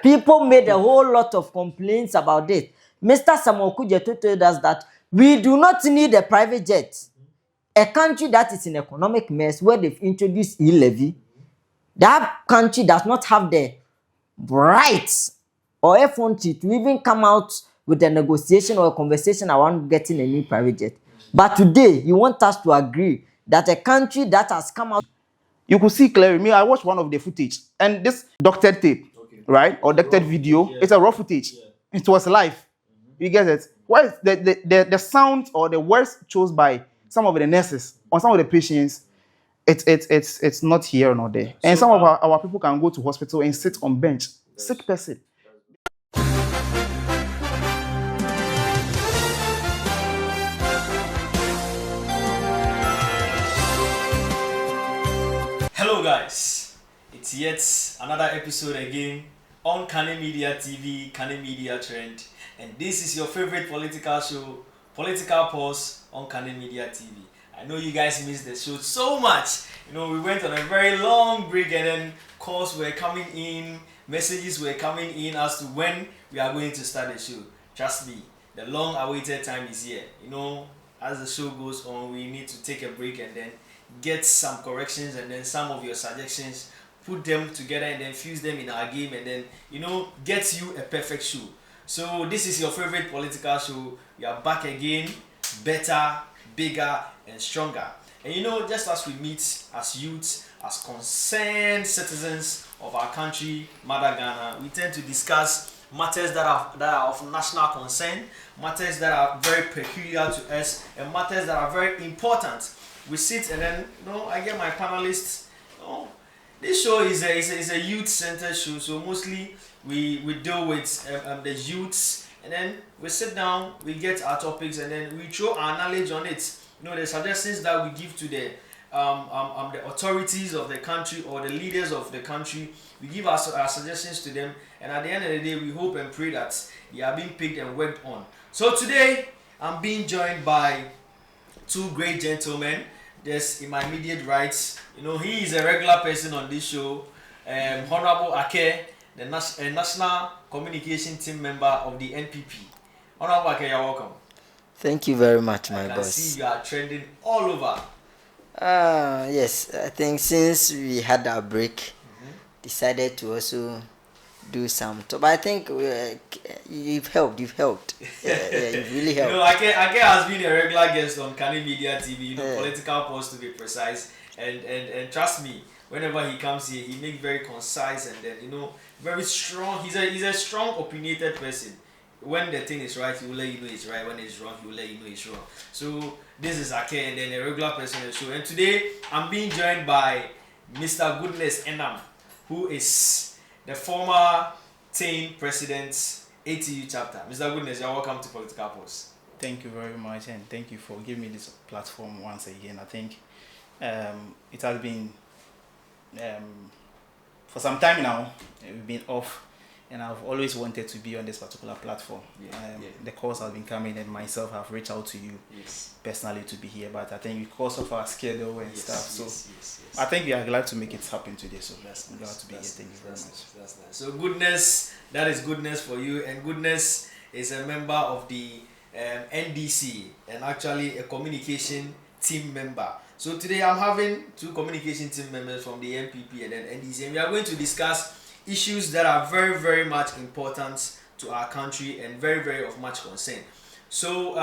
People made a whole lot of complaints about it. Mr. Samuel Kujeto told us that we do not need a private jet. A country that is in economic mess where they've introduced e-levy, that country does not have the rights or effrontery to even come out with a negotiation or a conversation around getting a new private jet. But today, you want us to agree that a country that has come out. You could see clearly. Me, I watched one of the footage, and this doctored tape, right, or doctored video, it's a raw footage. It was live. You get it? Why is the sound or the words chose by some of the nurses or some of the patients? It's not here nor there. And some of our people can go to hospital and sit on bench, sick person. Hello guys, it's yet another episode again on Kane Media TV, Kane Media Trend, and this is your favorite political show, Political Pulse on Kane Media TV. I know you guys missed the show so much. You know, we went on a very long break and then calls were coming in, messages were coming in as to when we are going to start the show. Trust me, the long awaited time is here. You know, as the show goes on, we need to take a break and then get some corrections and then some of your suggestions, put them together and then fuse them in our game and then, you know, get you a perfect show. So this is your favorite political show. We are back again, better, bigger and stronger. And you know, just as we meet as youths, as concerned citizens of our country, Mother Ghana, we tend to discuss matters that are of national concern, matters that are very peculiar to us, and matters that are very important. We sit and then, you know, I get my panelists. You know, this show is a youth-centered show, so mostly we deal with the youths, and then we sit down, we get our topics, and then we throw our knowledge on it. You know, the suggestions that we give to the authorities of the country or the leaders of the country, we give our suggestions to them, and at the end of the day, we hope and pray that they are being picked and worked on. So today, I'm being joined by two great gentlemen. There's in my immediate right, you know, he is a regular person on this show, Honorable Ake, the National Communication Team member of the NPP. Honorable Ake, you're welcome. Thank you very much, my boss. I can see you are trending all over. Yes, I think since we had our break, decided to also do some. But I think you've helped. You've really helped. You know, Ake has been a regular guest on Kane Media TV, you know, Political Pulse to be precise. And trust me, whenever he comes here, he makes very concise and then, you know, very strong. He's a strong, opinionated person. When the thing is right, he will let you know it's right. When it's wrong, he will let you know it's wrong. So this is Ake and then a regular person on the show. And today, I'm being joined by Mr. Goodness Enam, who is the former team president, ATU chapter. Mr. Goodness, you're welcome to Political Pulse. Thank you very much, and thank you for giving me this platform once again. I think it has been for some time now. We've been off, and I've always wanted to be on this particular platform. The calls have been coming, and myself have reached out to you personally to be here. But I think because of our schedule and stuff, I think we are glad to make it happen today. So I'm glad to be here. Thank you very much. That's nice. So Goodness, that is Goodness for you, and Goodness is a member of the NDC and actually a communication team member. So today I'm having two communication team members from the MPP and then NDC, and we are going to discuss issues that are very, very much important to our country and very, very of much concern. So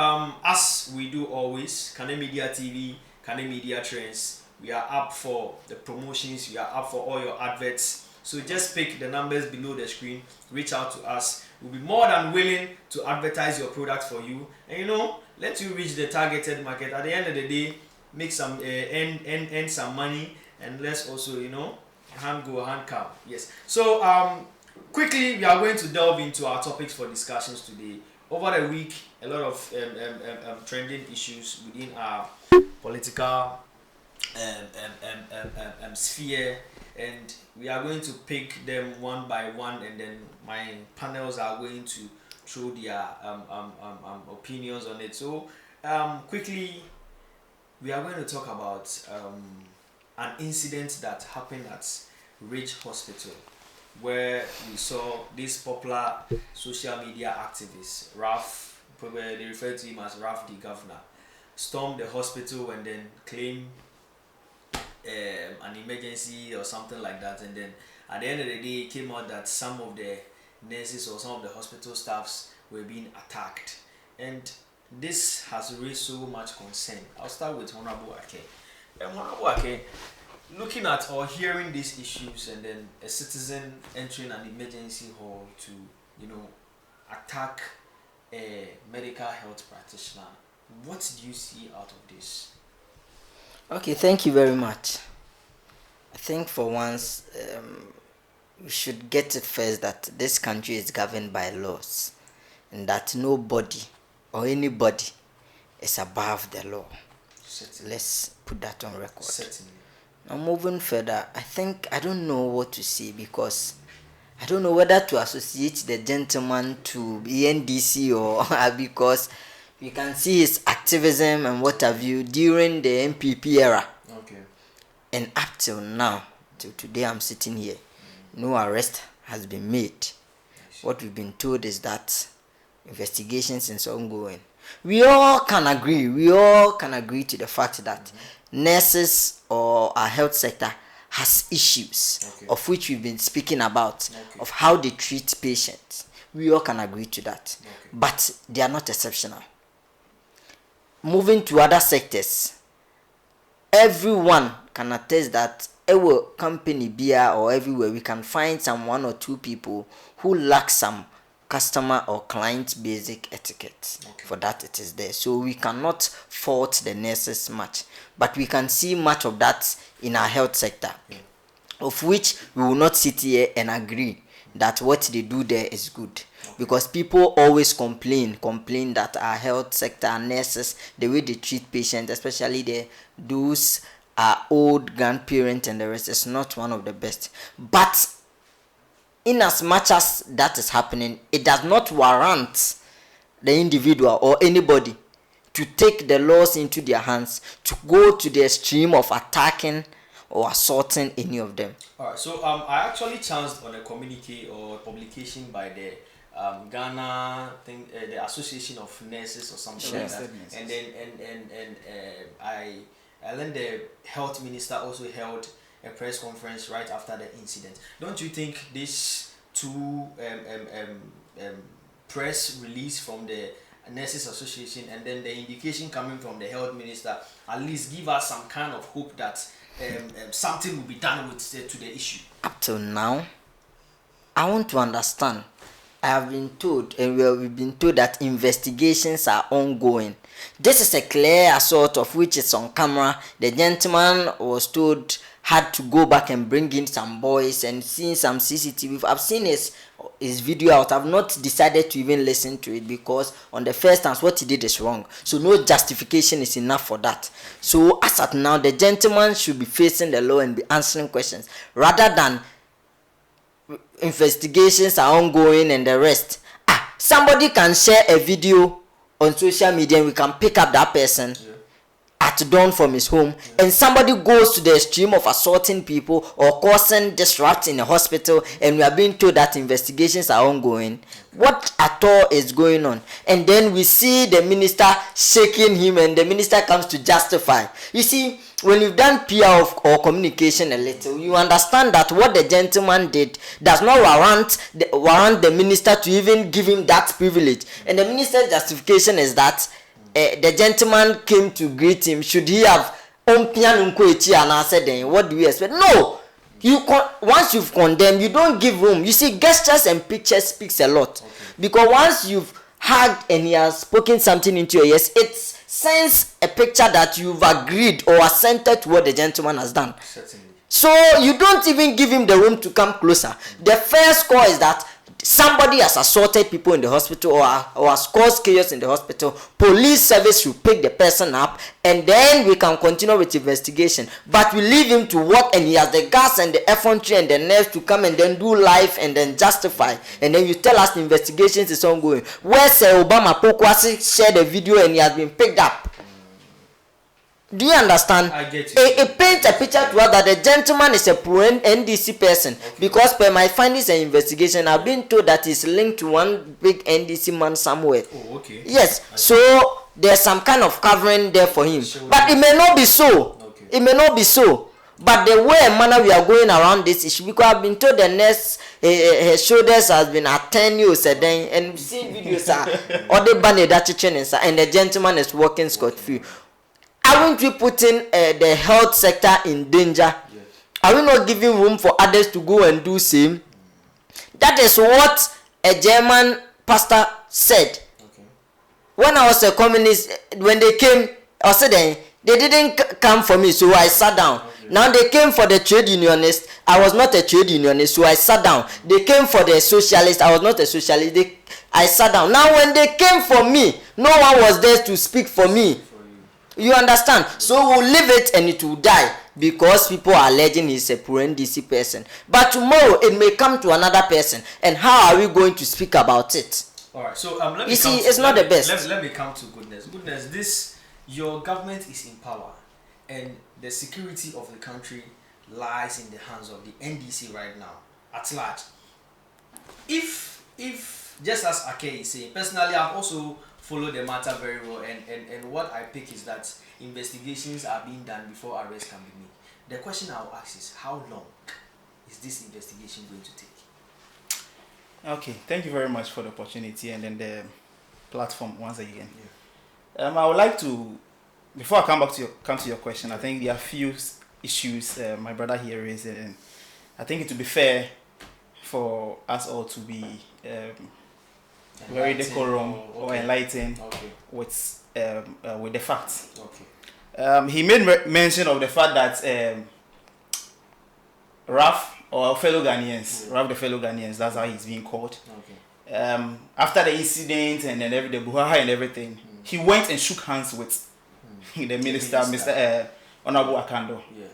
as we do always, Kane Media TV, Kane Media Trends, we are up for the promotions, we are up for all your adverts. So just pick the numbers below the screen, reach out to us. We'll be more than willing to advertise your product for you, and you know, let you reach the targeted market. At the end of the day, make some earn some money, and let's also, you know, hand go, hand come. Yes. So quickly, we are going to delve into our topics for discussions today. Over the week, a lot of trending issues within our political sphere, and we are going to pick them one by one, and then my panels are going to throw their opinions on it. So quickly, we are going to talk about an incident that happened at Ridge Hospital, where we saw this popular social media activist, Ralph, they refer to him as Ralph the Governor, storm the hospital and then claim an emergency or something like that. And then at the end of the day, it came out that some of the nurses or some of the hospital staffs were being attacked. And this has raised so much concern. I'll start with Honorable Ake. Honorable Ake, looking at or hearing these issues and then a citizen entering an emergency hall to, attack a medical health practitioner, what do you see out of this? Okay, thank you very much. I think for once, we should get it first that this country is governed by laws and that nobody or anybody is above the law. Certainly. Let's put that on record. Certainly. Now moving further, I don't know what to say because I don't know whether to associate the gentleman to ENDC or because we can see his activism and what have you during the MPP era. Okay. And up till now, till today I'm sitting here, no arrest has been made. What we've been told is that investigations is ongoing. We all can agree to the fact that nurses or our health sector has issues of which we've been speaking about, of how they treat patients. We all can agree to that. But they are not exceptional. Moving to other sectors, everyone can attest that our company beer or everywhere we can find some one or two people who lack some customer or client basic etiquette. For that it is there. So we cannot fault the nurses much. But we can see much of that in our health sector. Of which we will not sit here and agree that what they do there is good. Because people always complain that our health sector, our nurses, the way they treat patients, especially those are old grandparents and the rest, is not one of the best. But in as much as that is happening, it does not warrant the individual or anybody to take the laws into their hands, to go to the extreme of attacking or assaulting any of them. Alright, so I actually chanced on a communique or publication by the Ghana thing, the Association of Nurses or something like that. And then I learned the health minister also held a press conference right after the incident. Don't you think this two press release from the Nurses Association and then the indication coming from the health minister at least give us some kind of hope that something will be done with to the issue? Up till now, I want to understand. I have been told, and we've been told that investigations are ongoing. This is a clear assault of which is on camera. The gentleman was told had to go back and bring in some boys and seeing some CCTV. I've seen his video out. I've not decided to even listen to it because on the first instance what he did is wrong. So no justification is enough for that. So as at now, the gentleman should be facing the law and be answering questions rather than investigations are ongoing and the rest. Somebody can share a video on social media and we can pick up that person at dawn from his home, and somebody goes to the extreme of assaulting people or causing disrupt in a hospital, and we are being told that investigations are ongoing. What at all is going on? And then we see the minister shaking him and the minister comes to justify. You see, when you've done PR or communication a little, you understand that what the gentleman did does not warrant the minister to even give him that privilege. And the minister's justification is that the gentleman came to greet him. Should he have what do we expect? No! Once you've condemned, you don't give room. You see, gestures and pictures speaks a lot. Because once you've hugged and he has spoken something into your ears, it sends a picture that you've agreed or assented to what the gentleman has done. Certainly. So you don't even give him the room to come closer. The first call is that somebody has assaulted people in the hospital or has caused chaos in the hospital. Police service should pick the person up and then we can continue with investigation. But we leave him to work and he has the gas and the effrontery and the nerve to come and then do live and then justify. And then you tell us the investigations is ongoing. Where's Obama Pokwasi shared a video and he has been picked up? Do you understand? I get you. It paints a picture to us that the gentleman is a pro-NDC person. Okay. Because per my findings and investigation, I've been told that he's linked to one big NDC man somewhere. Oh, okay. Yes, so there's some kind of covering there for him. Sure. But it may not be so. Okay. It may not be so. But the way and manner we are going around this issue, because I've been told the nurse, her shoulders has been at 10 years a day, and we've seen videos or the banner that and the gentleman is walking scot-free. Aren't we putting the health sector in danger? Yes. Are we not giving room for others to go and do same? That is what a German pastor said. Okay. When I was a communist, when they came, I said they didn't come for me, so I sat down. Okay. Now they came for the trade unionist. I was not a trade unionist, so I sat down. They came for the socialist. I was not a socialist. I sat down. Now when they came for me, no one was there to speak for me. You understand? So we'll leave it and it will die because people are alleging he's a pro-NDC person. But tomorrow it may come to another person. And how are we going to speak about it? All right. So let me you see, it's not the best. Let me come to goodness. Goodness, your government is in power, and the security of the country lies in the hands of the NDC right now, at large. If just as Ake is saying, personally, I've also follow the matter very well, and what I pick is that investigations are being done before arrest can be made. The question I'll ask is, how long is this investigation going to take? Okay, thank you very much for the opportunity and then the platform once again. Yeah. I would like to, before I come to your question, I think there are few issues my brother here raised, and I think it would be fair for us all to be very decorum or enlightened with the facts. Okay. He made mention of the fact that Raf or fellow Ghanaians, Raf the fellow Ghanaians, that's how he's being called. Okay. After the incident and then the Buhara and everything, he went and shook hands with the minister, Mr. Honorable Akando. Yeah.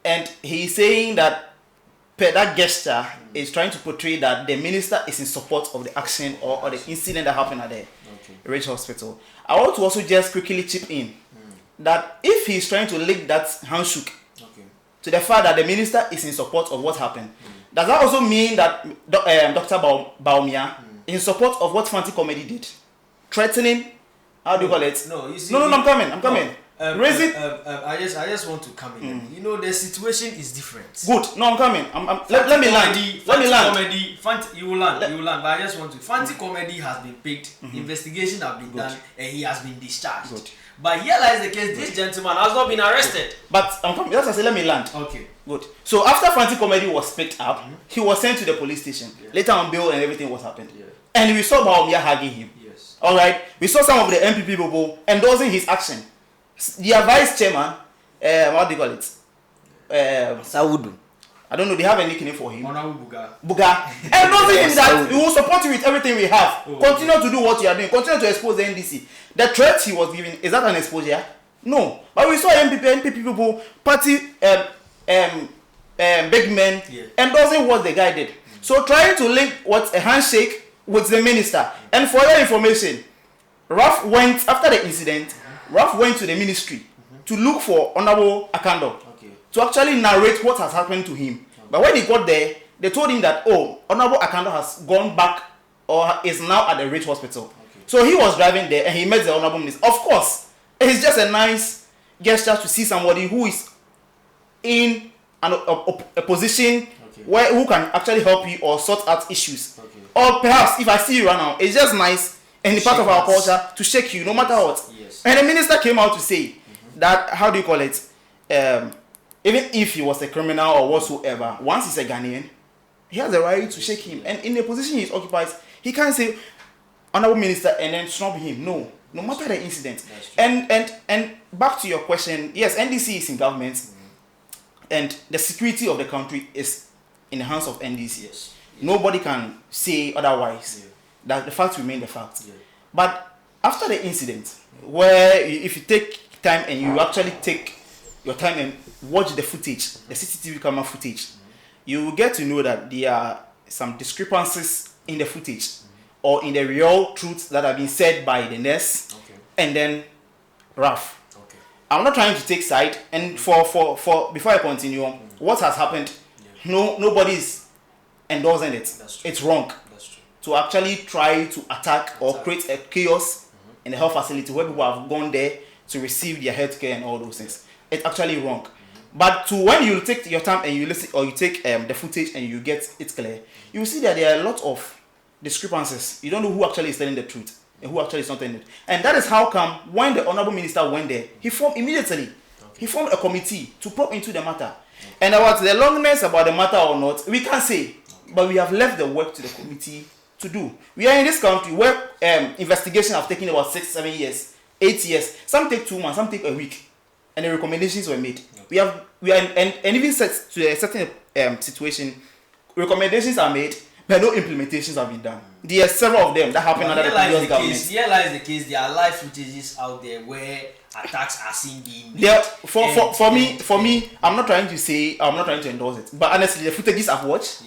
And he's saying that that gesture is trying to portray that the minister is in support of the action or the incident that happened at the Ridge Hospital. I want to also just quickly chip in that if he's trying to link that handshake to the fact that the minister is in support of what happened, does that also mean that Dr. Baumia is in support of what Fanti Comedy did? Threatening, how do you call it? No, you see, no, I'm coming. Raise it. I just want to come in. You know, the situation is different. Good. No, I'm coming. Let me land. Comedy, you will land. But I just want to. Fanti Comedy has been picked. Investigation has been done, and he has been discharged. Good. But here lies the case. This gentleman has not been arrested. But I'm coming. That's why I say let me land. Okay. Good. So after Fanti Comedy was picked up, he was sent to the police station. Yeah. Later on bail and everything was happened. Yeah. And we saw Baumia hugging him. Yes. All right. We saw some of the MPP people endorsing his action. Their vice chairman, what do you call it? Saudu. I don't know, they have a nickname for him. Buga. And knowing him that we will support you with everything we have. Continue to do what you are doing. Continue to expose the NDC. The threat he was giving, is that an exposure? No. But we saw MPP people, party, big men, endorsing what the guy did. So trying to link what a handshake with the minister. And for your information, Raf went, after the incident, Raf went to the ministry to look for Honorable Akando to actually narrate what has happened to him. But when he got there, they told him that, Honorable Akando has gone back or is now at the Ridge Hospital. So he was driving there and he met the Honorable Minister. Of course, it's just a nice gesture to see somebody who is in a position who can actually help you or sort out issues. Or perhaps if I see you right now, it's just nice in the part of our culture to shake you no matter what. And the minister came out to say that, how do you call it? Even if he was a criminal or whatsoever, once he's a Ghanaian, he has the right to shake him. And in the position he occupies, he can't say, Honorable Minister, and then snub him. No matter the incident. And back to your question, yes, NDC is in government, and the security of the country is in the hands of NDC. Yes. Nobody can say otherwise. That the facts remain the facts. But after the incident, where if you take time and you actually take your time and watch the footage, the CCTV camera footage, you will get to know that there are some discrepancies in the footage or in the real truths that have been said by the nurse and then Raf. I'm not trying to take side. And for before I continue, what has happened? Nobody's endorsing it. It's wrong. That's true. To actually try to attack or create a chaos in the health facility where people have gone there to receive their health care and all those things. It's actually wrong. But when you take your time and you listen, or you take the footage and you get it clear, you will see that there are a lot of discrepancies. You don't know who actually is telling the truth and who actually is not telling it. And that is how come when the honorable minister went there, he formed a committee to probe into the matter. And about the longness about the matter or not, we can't say. But we have left the work to the committee to do. We are in this country where investigations have taken about 6, 7 years, 8 years. Some take 2 months, some take a week, and the recommendations were made. We are and even set to a certain situation, recommendations are made, but no implementations have been done. There are several of them that happen under the previous government. Here lies the case. There are live footages out there where attacks are seen being made. There, for me, I'm not trying to endorse it, but honestly, the footages I've watched,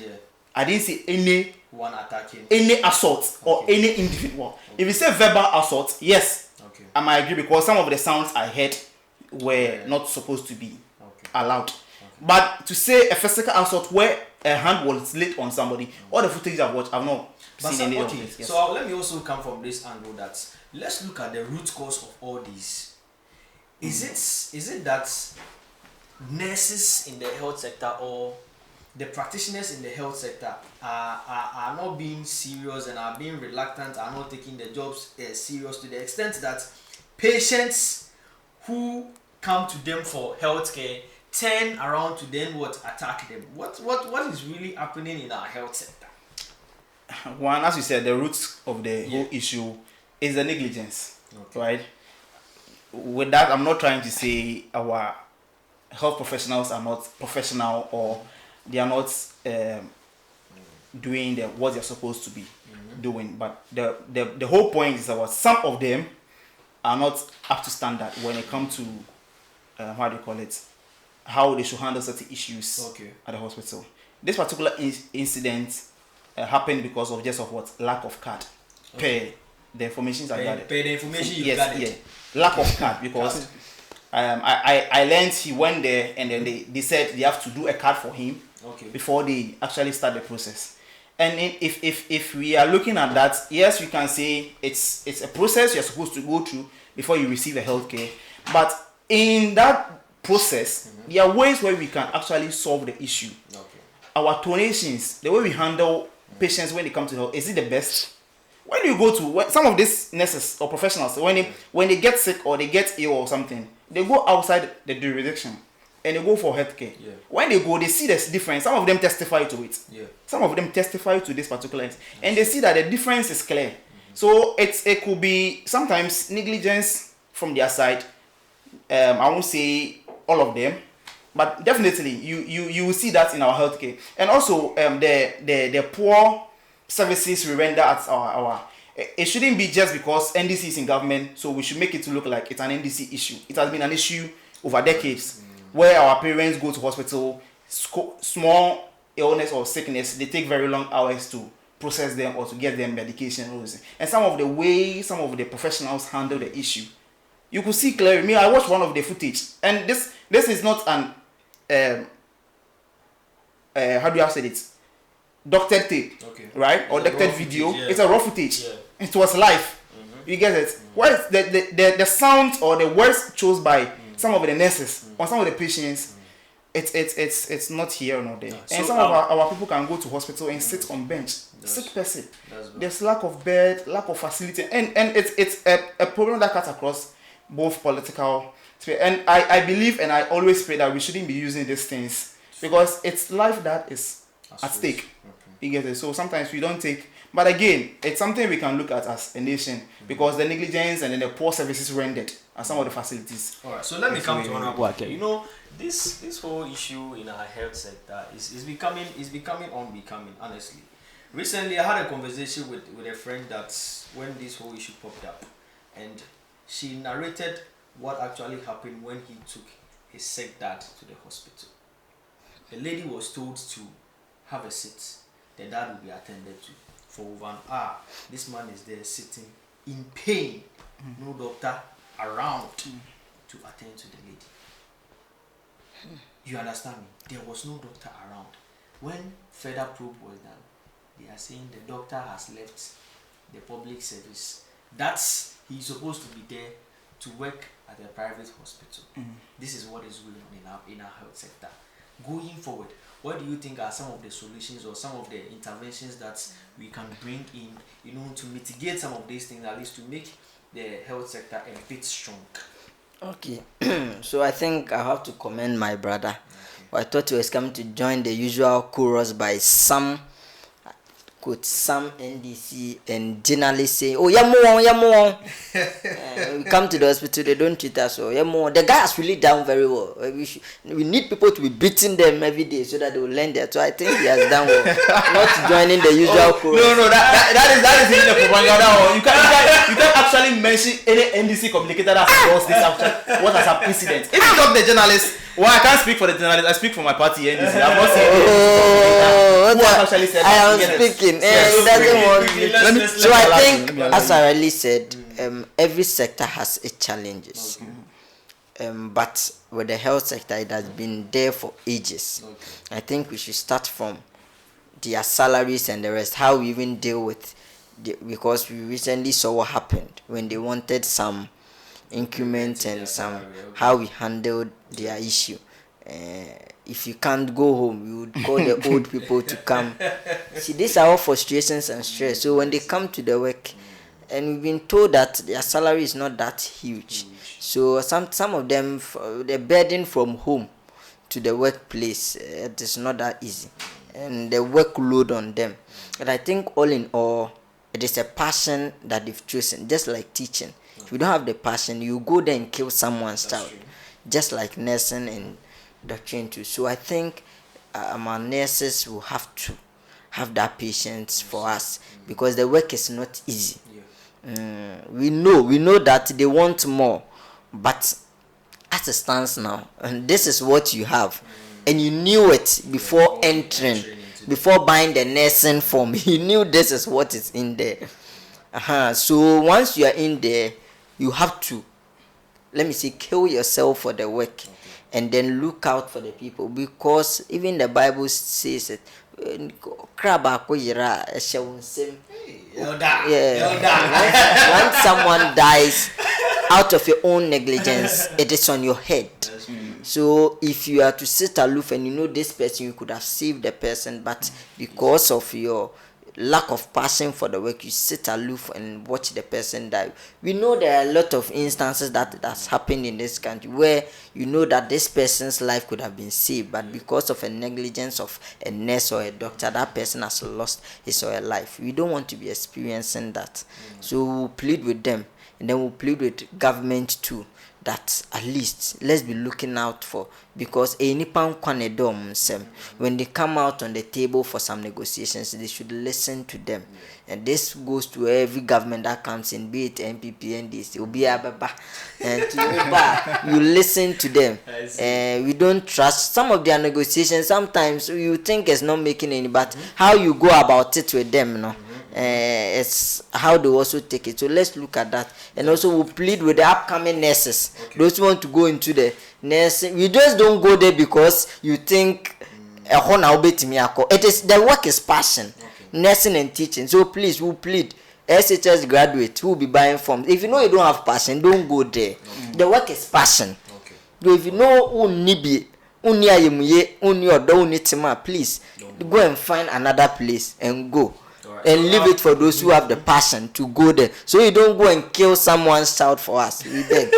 I didn't see any assault or any individual. If you say verbal assault, yes, I might agree, because some of the sounds I heard were not supposed to be allowed. But to say a physical assault where a hand was laid on somebody, all the footage I've watched, I've not seen any of this. Yes. So let me also come from this angle that let's look at the root cause of all this. Is it that nurses in the health sector or the practitioners in the health sector are not being serious and are being reluctant, are not taking their jobs serious to the extent that patients who come to them for healthcare turn around to then attack them? What is really happening in our health sector? One, as you said, the roots of the whole issue is the negligence, right? With that, I'm not trying to say our health professionals are not professional or they are not doing what they're supposed to be doing. But the whole point is about some of them are not up to standard when it comes to how they should handle certain issues at the hospital. This particular incident happened because of lack of card. Per the information I gathered. Per the information you gathered. Yes, lack of card, because I learned he went there and then they said they have to do a card for him before they actually start the process. And if we are looking at that, yes, we can say it's a process you're supposed to go through before you receive a healthcare. But in that process, there are ways where we can actually solve the issue. Our donations, the way we handle patients when they come to health, is it the best? When you go to some of these nurses or professionals, when they get sick or they get ill or something, they go outside the jurisdiction and they go for healthcare. When they go, they see the difference. Some of them testify to it. Some of them testify to this particular thing, and they see that the difference is clear. So it could be sometimes negligence from their side. I won't say all of them, but definitely you will see that in our healthcare. And also the poor services we render at our it shouldn't be just because NDC is in government, so we should make it to look like it's an NDC issue. It has been an issue over decades where our parents go to hospital, small illness or sickness, they take very long hours to process them or to get them medication. And some of the professionals handle the issue. You could see clearly. I watched one of the footage, and this is not an how do you say it? Doctored tape, right? Or doctored video. It's a raw footage. It was live. You get it? Where the sound or the words chose by some of the nurses or some of the patients, it's not here or not there. And some of our people can go to hospital and sit on bench. Sick person. There's lack of bed, lack of facility, and it's a problem that cuts across both political sphere. And I believe and I always pray that we shouldn't be using these things because it's life that is at stake. You get it? So sometimes we don't take, but again, it's something we can look at as a nation because the negligence and then the poor services rendered at some of the facilities. All right, so let me come to another point. You know, this whole issue in our health sector is becoming unbecoming, honestly. Recently, I had a conversation with a friend that when this whole issue popped up, and she narrated what actually happened when he took his sick dad to the hospital. The lady was told to have a seat. The dad will be attended to for over an hour. This man is there sitting in pain. No doctor around to to attend to the lady. You understand me? There was no doctor around. When further probe was done, they are saying the doctor has left the public service. That's he's supposed to be there to work at a private hospital. This is what is going on in our health sector. Going forward, what do you think are some of the solutions or some of the interventions that we can bring in, to mitigate some of these things, at least to make the health sector a bit strong? Okay, so I think I have to commend my brother. I thought he was coming to join the usual chorus by some NDC and journalists say, "Oh, yeah, more. We come to the hospital, they don't treat us. So, yeah, more. The guy has really done very well. We need people to be beating them every day so that they will learn that. So I think he has done well. Not joining the usual chorus. No, that is in the propaganda. You can't actually mention any NDC communicator that has this what has happened incident. If you talk the journalists, well, I can't speak for the journalists. I speak for my party NDC. I'm not saying actually said I am speaking. It doesn't want. So I think, as I already said, every sector has its challenges. But with the health sector, it has been there for ages. I think we should start from their salaries and the rest. How we even deal with, because we recently saw what happened when they wanted some increment and some how we handled their issue. If you can't go home, you would call the old people to come. See, these are all frustrations and stress. So when they come to the work, and we've been told that their salary is not that huge. So some of them, the burden from home to the workplace, it is not that easy. And the workload on them. But I think all in all, it is a passion that they've chosen, just like teaching. If you don't have the passion, you go there and kill someone's child. Just like nursing and doctrine too. So I think our nurses will have to have that patience for us, because the work is not easy. We know that they want more, but as it stands now, and this is what you have, and you knew it before entering, before buying the nursing form. You knew this is what is in there. So once you are in there, you have to, let me say, kill yourself for the work. And then look out for the people, because even the Bible says it. When someone dies out of your own negligence, it is on your head. So if you are to sit aloof and you know this person, you could have saved the person, but because of your lack of passion for the work, you sit aloof and watch the person die. We know there are a lot of instances that's happened in this country where you know that this person's life could have been saved, but because of a negligence of a nurse or a doctor, that person has lost his or her life. We don't want to be experiencing that. So we'll plead with them, and then we'll plead with government too, that at least let's be looking out for, because when they come out on the table for some negotiations, they should listen to them. And this goes to every government that comes in, be it NPP, NDC, and you listen to them. We don't trust some of their negotiations. Sometimes you think it's not making any, but how you go about it with them, it's how they also take it. So let's look at that. And also we'll plead with the upcoming nurses. Those who want to go into the nursing, we just don't go there because you think it is, the work is passion. Nursing and teaching. So please, we'll plead. SHS graduate who will be buying forms. If you know you don't have passion, don't go there. The work is passion. So if you know please go and find another place and go. And leave it for those who have the passion to go there. So you don't go and kill someone's child for us. We beg.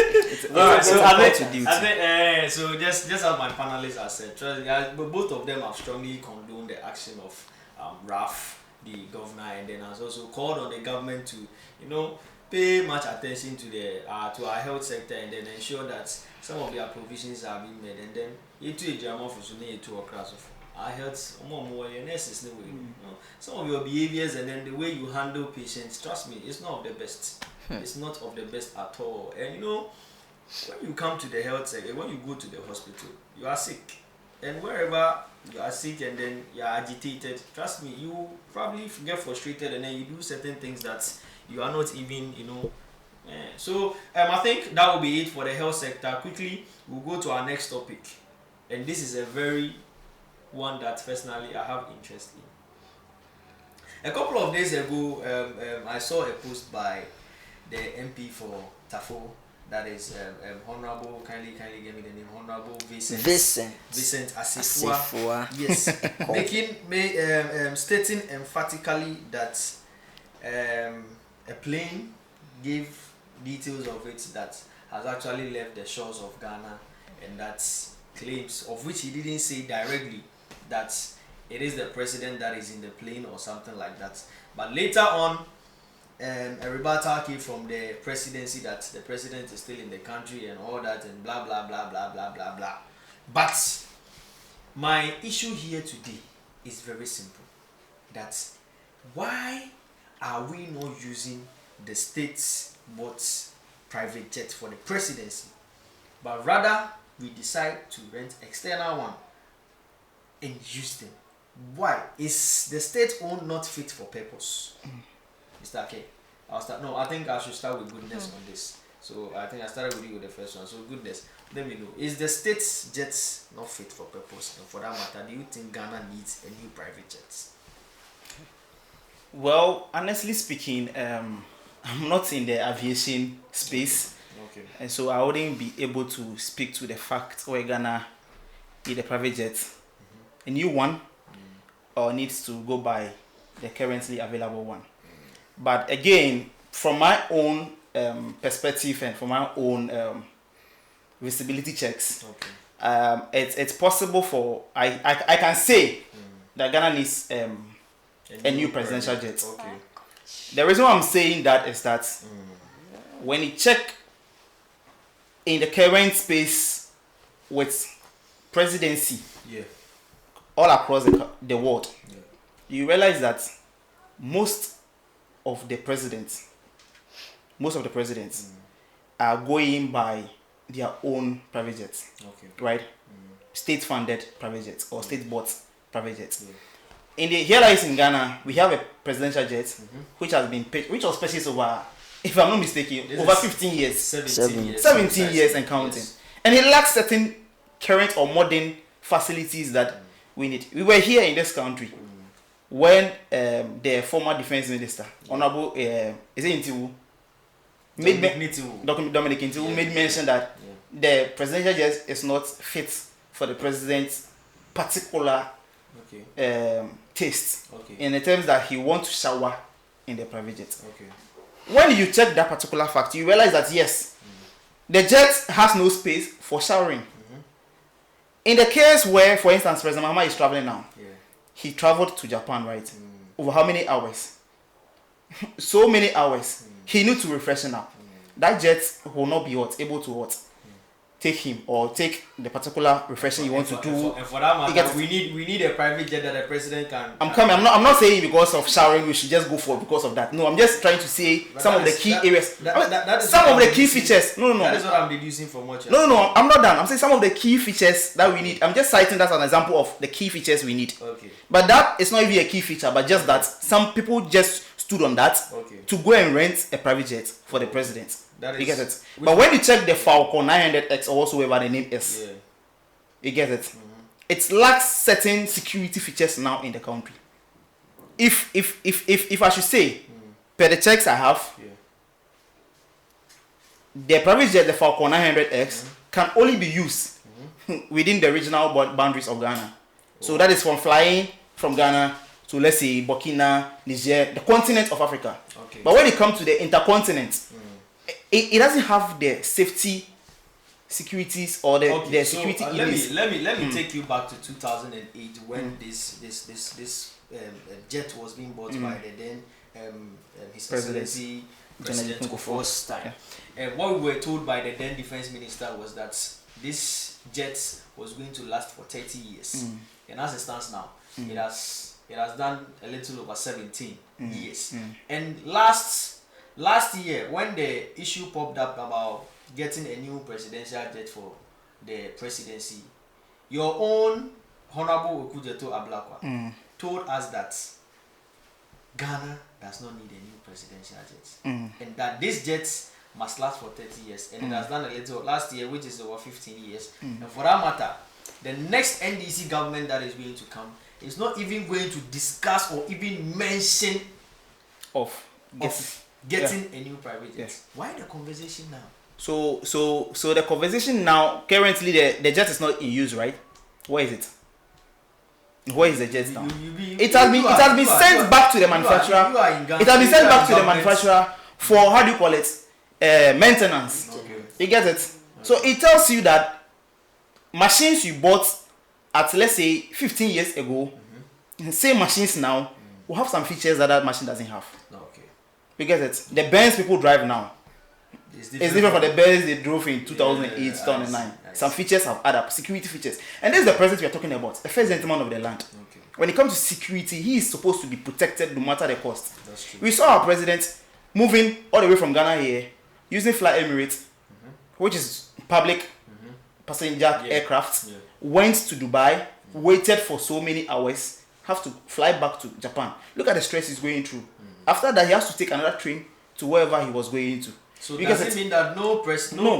So just as my panelists have said, both of them have strongly condoned the action of RAF, the governor, and then has also called on the government to, pay much attention to our health sector, and then ensure that some of their provisions are being made. And then our health, some of your behaviors and then the way you handle patients, trust me, it's not of the best. It's not of the best at all. And when you come to the health sector, when you go to the hospital, you are sick. And wherever you are sick and then you are agitated, trust me, you probably get frustrated and then you do certain things that you are not even, So I think that will be it for the health sector. Quickly, we'll go to our next topic, and this is a very one that personally I have interest in. A couple of days ago, I saw a post by the MP for Tafo, that is Honorable, kindly give me the name, Honorable Vincent Asifua. Yes, stating emphatically that a plane gave details of it that has actually left the shores of Ghana, and that's claims of which he didn't say directly that it is the president that is in the plane or something like that. But later on, a rebuttal came from the presidency that the president is still in the country and all that and blah blah blah blah blah blah blah. But my issue here today is very simple. That's why are we not using the state's boat's private jet for the presidency, but rather we decide to rent external one and use them? Why is the state owned not fit for purpose? Mr. Okay, I'll start. No, I think I should start with goodness on this. So I think I started with you with the first one. So goodness, let me know. Is the state's jets not fit for purpose? And for that matter, do you think Ghana needs a new private jet? Well, honestly speaking, I'm not in the aviation space. Okay. And so I wouldn't be able to speak to the fact where Ghana need a private jet, a new one, or needs to go by the currently available one. But again, from my own perspective and from my own visibility checks, it's possible for I can say that Ghana needs a new presidential jet. Okay. The reason why I'm saying that is that when you check in the current space with presidency all across the world, you realize that most of the presidents are going by their own private jets, right? State-funded private jets or state-bought private jets. In the here in Ghana, we have a presidential jet which was purchased over, if I'm not mistaken, over 15 years, 17 years and counting, and it lacks certain current or modern facilities that we need. We were here in this country when the former defense minister, Honorable Dominic Intiwu, made mention that the presidential jet is not fit for the president's particular taste, in the terms that he wants to shower in the private jet. When you check that particular fact, you realize that yes, the jet has no space for showering. In the case where, for instance, President Mahama is traveling now, he traveled to Japan, right? Over how many hours? So many hours. He needs to refreshen up. That jet will not be able to take him or take the particular refreshing you want to do. And for that matter, we need a private jet that the president can. I'm not saying because of showering we should just go for because of that. No, I'm just trying to say some of the key areas. Some of the key features. No. That is what I'm deducing from what you're saying. No, I'm not done. I'm saying some of the key features that we need. I'm just citing that as an example of the key features we need. But that is not even a key feature, but just that some people just stood on that to go and rent a private jet for the president. You get it? But when you check the Falcon 900X or whatsoever the name is, you get it? It lacks certain security features now in the country. If I should say, per the checks I have, the private jet, the Falcon 900X, can only be used within the regional boundaries of Ghana. So that is from flying from Ghana to, let's say, Burkina, Niger, the continent of Africa. But when it comes to the intercontinent, it doesn't have the safety securities or the security. Let me take you back to 2008 when this jet was being bought by the then His Excellency President Kufuor's time. What we were told by the then defense minister was that this jet was going to last for 30 years, and as it stands now, it has done a little over 17 years. And last year, when the issue popped up about getting a new presidential jet for the presidency, your own Honorable Okujeto Ablakwa told us that Ghana does not need a new presidential jet, and that this jet must last for 30 years, and it has done a little last year, which is over 15 years. And for that matter, the next NDC government that is going to come is not even going to discuss or even mention of getting a new private jet. Yes. Why the conversation now? So the conversation now, currently the jet is not in use, right? Where is it? Where is the jet now? It has been sent back to the manufacturer. It has been sent back to the manufacturer for, how do you call it, maintenance. Okay. You get it? So it tells you that machines you bought at, let's say, 15 years ago, same machines now will have some features that machine doesn't have. Okay. You get it? The Benz people drive now, it's different from the Benz they drove in 2008, 2009. Nice. Some features have added up, security features. And this is the president we are talking about, the first gentleman of the land. Okay. When it comes to security, he is supposed to be protected no matter the cost. That's true. We saw our president moving all the way from Ghana here, using Fly Emirates, which is public passenger aircraft, went to Dubai, waited for so many hours, have to fly back to Japan. Look at the stress he's going through. After that, he has to take another train to wherever he was going to. So Because does it mean that no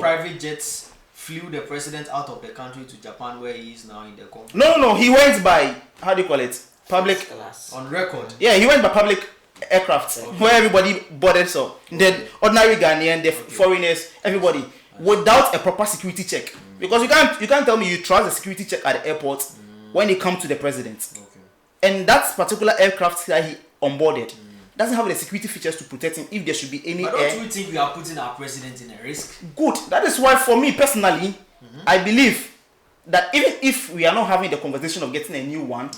private jets flew the president out of the country to Japan, where he is now in the country? No, he went by, how do you call it? Public. Class. On record. Yeah, he went by public aircraft where everybody boarded. So the ordinary Ghanaian, the foreigners, everybody, without a proper security check. Because you can't tell me you trust the security check at the airport when it comes to the president. Okay. And that particular aircraft that he onboarded doesn't have the security features to protect him if there should be any But air. don't you think we are putting our president in a risk? Good. That is why, for me personally, I believe that even if we are not having the conversation of getting a new one,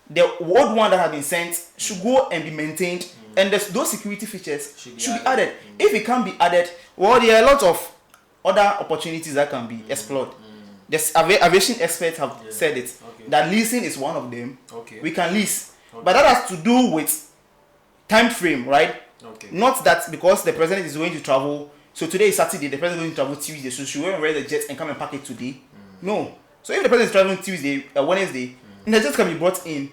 the old one that has been sent should go and be maintained, and those security features should be added. If it can't be added, well, there are a lot of other opportunities that can be explored. The aviation experts have said it, that leasing is one of them. Okay. We can lease, but that has to do with time frame, right? Okay. Not that because the president is going to travel, so today is Saturday, the president is going to travel Tuesday, so she will wear the jet and come and pack it today. No. So if the president is traveling Tuesday, Wednesday, the jet can be brought in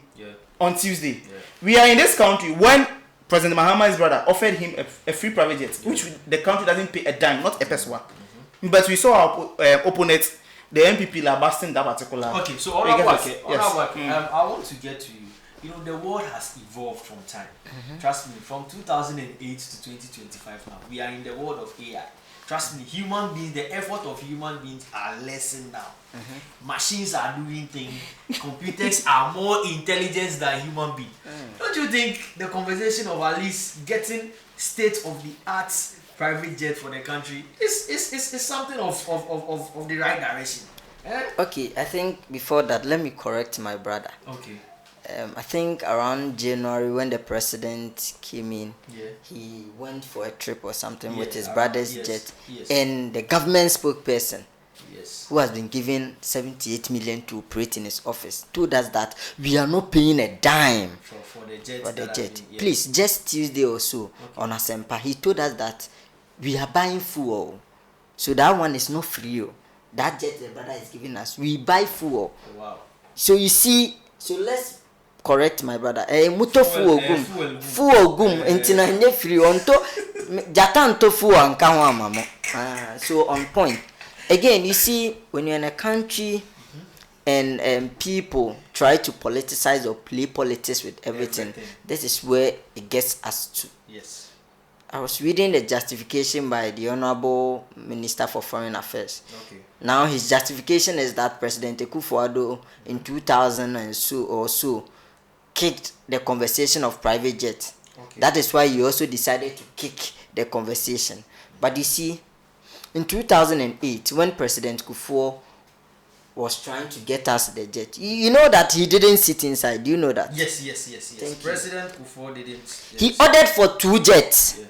on Tuesday. We are in this country when President Mahama's brother offered him a free private jet, which the country doesn't pay a dime, not a peswa. But we saw our opponents, the MPP, lambasting that particular. Okay, so I want to get to you. You know, the world has evolved from time. Trust me, from 2008 to 2025 now, we are in the world of AI. Trust me, human beings, the effort of human beings are lessened now. Machines are doing things. Computers are more intelligent than human beings. Don't you think the conversation of at least getting state-of-the-art private jet for the country is something of the right direction? Okay, I think before that, let me correct my brother. Okay. I think around January when the president came in, he went for a trip or something with his brother's jet, and the government spokesperson, who has been given 78 million to operate in his office, told us that we are not paying a dime for the jet. for the jet. Please, just Tuesday or so on Asempa, he told us that we are buying fuel, so that one is not free. That jet the brother is giving us, we buy fuel. Wow. So you see, so let's correct my brother. Muto fuel gum entina nye free onto jata nto fuel anka ho amamo. So on point. Again, you see, when you're in a country and people try to politicize or play politics with everything, this is where it gets us to. Yes. I was reading the justification by the Honorable Minister for Foreign Affairs. Okay. Now his justification is that President Akufo-Addo in 2000 and so kicked the conversation of private jet. Okay. That is why he also decided to kick the conversation. But you see, in 2008, when President Kufuor was trying to get us the jet, you know that he didn't sit inside. Do you know that? Yes. President Kufuor didn't. Yes. He ordered for 2 jets,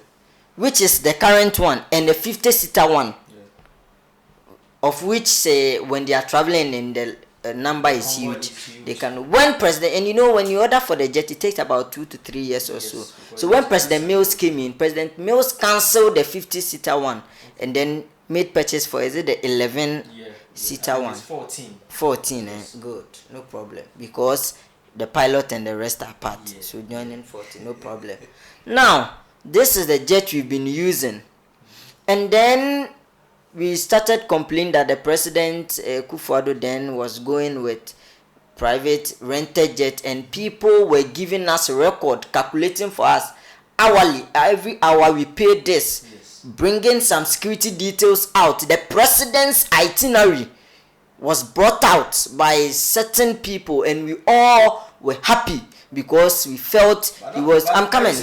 which is the current one and the 50-seater one, of which when they are traveling in the number is huge. They can, when president, and you know, when you order for the jet, it takes about 2 to 3 years or so. So when President Mills came in, President Mills cancelled the 50-seater one and then made purchase for, is it the 11-seater one? 14. Yes. Good, no problem, because the pilot and the rest are part. So joining 14, no problem. Now this is the jet we've been using, And then we started complaining that the president, Kufuor, then was going with private rented jet, and people were giving us a record, calculating for us hourly. Every hour we paid this, bringing some security details out. The president's itinerary was brought out by certain people, and we all were happy because we felt he was. I'm coming.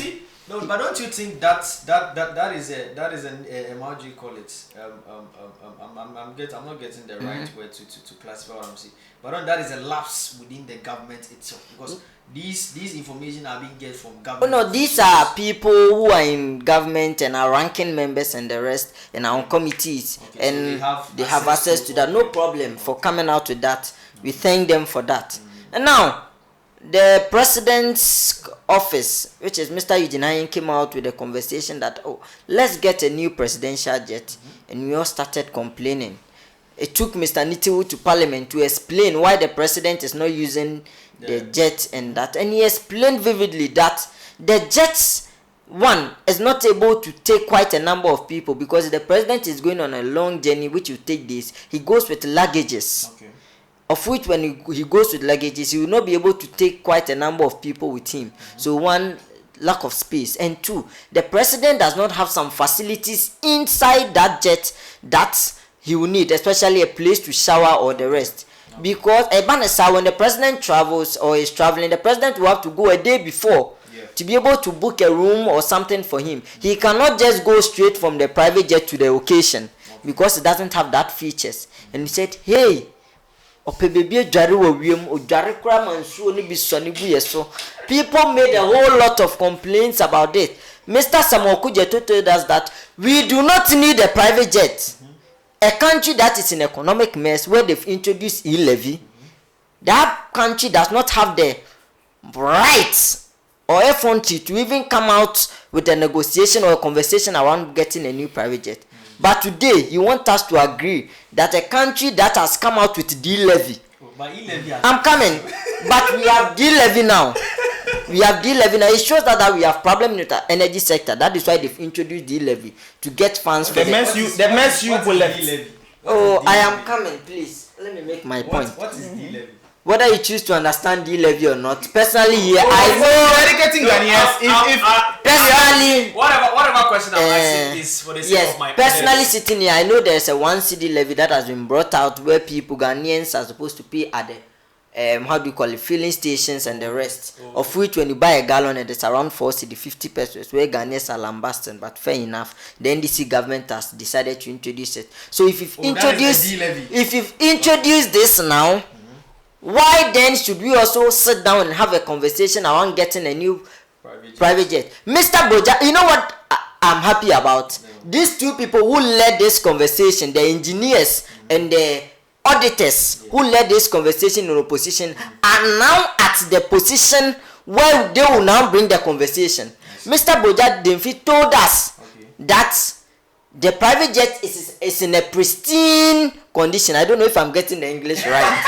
No, but don't you think that is a how do you call it? I'm not getting the right word to classify what I'm saying. But that is a lapse within the government itself, because these information are being get from government. Oh no, these are people who are in government and are ranking members and the rest and our committees, and so they have access to that. No problem for coming out with that. We thank them for that. And now the president's office, which is Mr. Eugene, came out with a conversation that, let's get a new presidential jet, and we all started complaining. It took Mr. Nitiwu to Parliament to explain why the president is not using the jet and that, and he explained vividly that the jets, one, is not able to take quite a number of people because the president is going on a long journey which will take days. He goes with luggages. Of which when he goes with luggages, he will not be able to take quite a number of people with him. So one, lack of space. And two, the president does not have some facilities inside that jet that he will need, especially a place to shower or the rest. Because when the president travels or is traveling, the president will have to go a day before to be able to book a room or something for him. He cannot just go straight from the private jet to the occasion because it doesn't have that features. And he said, hey, people made a whole lot of complaints about it. Mr. Samuel Kujeto told us that we do not need a private jet. A country that is in economic mess where they've introduced e-levy, that country does not have the rights or effrontery to even come out with a negotiation or a conversation around getting a new private jet. But today, you want us to agree that a country that has come out with D-levy, I'm coming, but we have D-levy now. We have D-levy now. It shows that we have problem with the energy sector. That is why they've introduced D-levy to get funds for the mess you will left. Oh, I am coming, please. Let me make my point. What is D-levy? Whether you choose to understand D-levy or not, personally here, I know. Personally, whatever question I'm asking is for the sake of my personally sitting here, I know there's a 1 cedi levy that has been brought out where people, Ghanaians, are supposed to pay at the filling stations and the rest. Of which when you buy a gallon, it is around 4 cedi, 50 pesos, where Ghanaians are lambasting, but fair enough. The NDC government has decided to introduce it. So if you've introduced this now, why then should we also sit down and have a conversation around getting a new private jet? Mr. Boja, you know what I'm happy about? These two people who led this conversation, the engineers and the auditors who led this conversation in opposition, are now at the position where they will now bring the conversation. Mr. Boja Demfi told us that the private jet is in a pristine condition. I don't know if I'm getting the English right.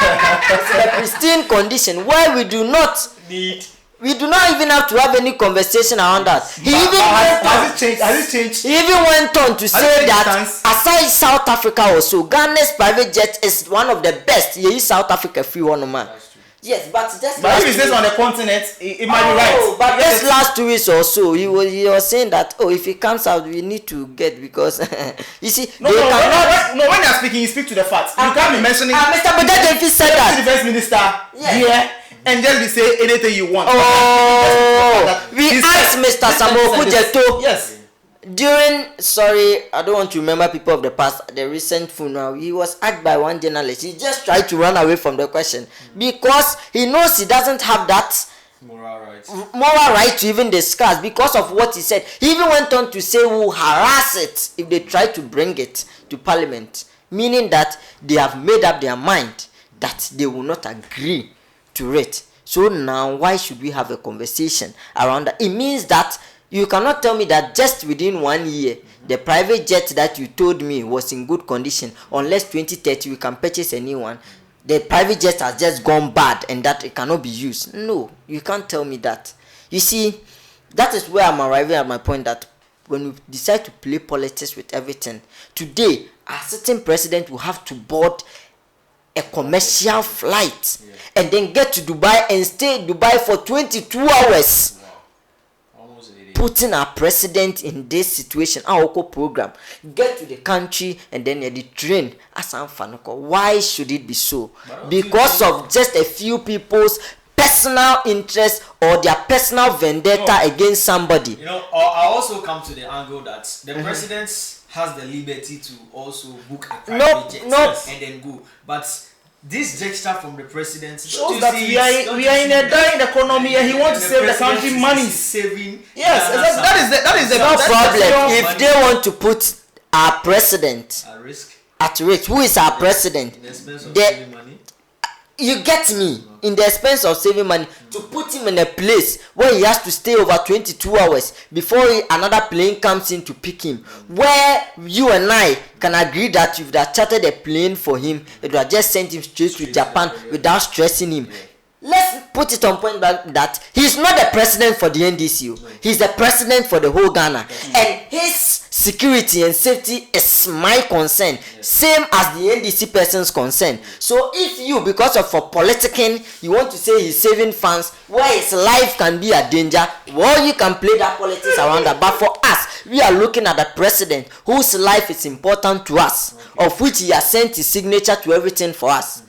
It's in a pristine condition where we do not even have to have any conversation around that. Has it changed? He even went on to say that aside South Africa also, Ghana's private jet is one of the best. He South Africa free one man. Yes, but if he says on the continent, it might be right. But this last 2 weeks or so, he was saying that if he comes out, we need to get, because you see, when they are speaking, you speak to the facts. You can't be mentioning. Mr. Bojadefi said that. The first minister here and just be say anything you want. We asked Mr. Samuel Kujeto. Yes. I don't want to remember people of the past, the recent funeral, he was asked by one journalist. He just tried to run away from the question because he knows he doesn't have that moral right to even discuss because of what he said. He even went on to say we'll harass it if they try to bring it to Parliament, meaning that they have made up their mind that they will not agree to it. So now, why should we have a conversation around that? It means that you cannot tell me that just within 1 year, the private jet that you told me was in good condition, unless 2030 we can purchase a new one. The private jet has just gone bad and that it cannot be used. No, you can't tell me that. You see, that is where I'm arriving at my point that when we decide to play politics with everything, today a certain president will have to board a commercial flight and then get to Dubai and stay in Dubai for 22 hours. Putting our president in this situation, our local program, get to the country and then the train. Why should it be so? Because of just a few people's personal interest or their personal vendetta against somebody. You know, I also come to the angle that the president has the liberty to also book a private jet and then go. But this gesture from the president shows that we are in a dying economy and he wants to save the country money. Saving. Yes, that is the problem. If they want to put our president at risk, who is our president? In the expense of saving money. You get me? In the expense of saving money, to put him in a place where he has to stay over 22 hours before another plane comes in to pick him, where you and I can agree that if you have chartered a plane for him, it would have just sent him straight to Japan without stressing him. Let's put it on point that he's not the president for the NDC. He's the president for the whole Ghana. And his security and safety is my concern. Same as the NDC person's concern. So if you, because of for politicking, you want to say he's saving funds where his life can be a danger, well, you can play that politics around that. But for us, we are looking at the president whose life is important to us, of which he has sent his signature to everything for us.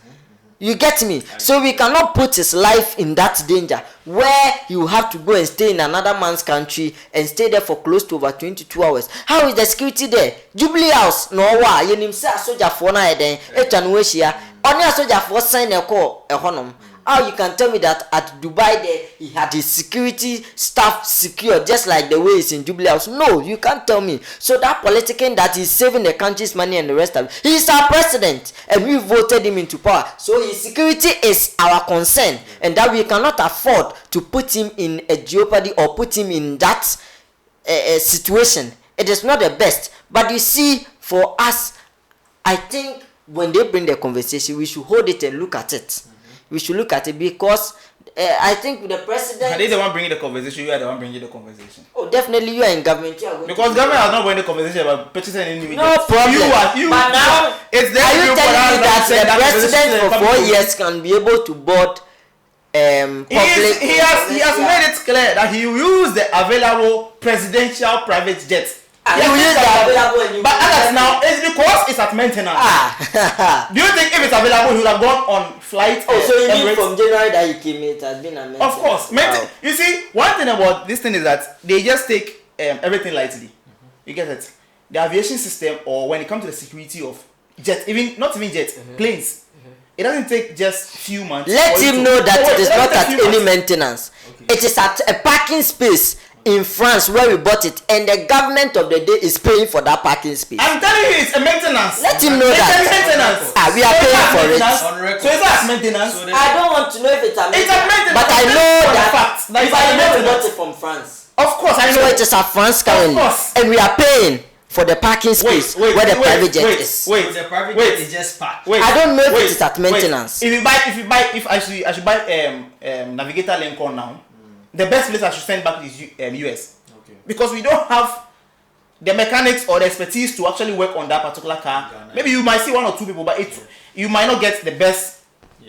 You get me? So we cannot put his life in that danger where you have to go and stay in another man's country and stay there for close to over 22 hours. How is the security there? Jubilee House, no wa. You nim say soldier for na eden. Etwanueshia. Only a soldier for sign a call a honum. How you can tell me that at Dubai there he had his security staff secure just like the way it's in Jubilee House? No, you can't tell me. So that politicking that is saving the country's money and the rest of it, he's our president and we voted him into power. So his security is our concern and that we cannot afford to put him in a jeopardy or put him in that situation. It is not the best. But you see, for us, I think when they bring the conversation, we should hold it and look at it. We should look at it because I think the president. Are they the one bringing the conversation? You are the one bringing the conversation. Oh, definitely you are in government. You are going because government has not bringing the conversation about purchasing any new. No problem. But now, it's are you telling me that the president for 4 years can be able to board public? He has made it clear that he will use the available presidential private jets. You use the available, but as now, it's because it's at maintenance. Do you think if it's available, he would have gone on flight? Oh, so you mean from January that he came, it has been a maintenance? Of course. Wow. You see, one thing about this thing is that they just take everything lightly. You get it? The aviation system, or when it comes to the security of jets, not even jets, planes. It doesn't take just few months. Let him know that it is not at any maintenance. Okay. It is at a parking space in France where we bought it, and the government of the day is paying for that parking space. I'm telling you, it's a maintenance. Let him know that. It's a maintenance. We are paying for it. So it's not maintenance. I don't want to know if it's a maintenance. It's a maintenance. But I know that fact. If I know we bought it from France. Of course, I know. So it is at France currently. And we are paying for the parking space where the private jet is. So the private jet is just parked. I don't know if it is at maintenance. If I should buy Navigator Lincoln now, the best place I should send back is US. Okay. Because we don't have the mechanics or the expertise to actually work on that particular car. Ghana. Maybe you might see one or two people, but you might not get the best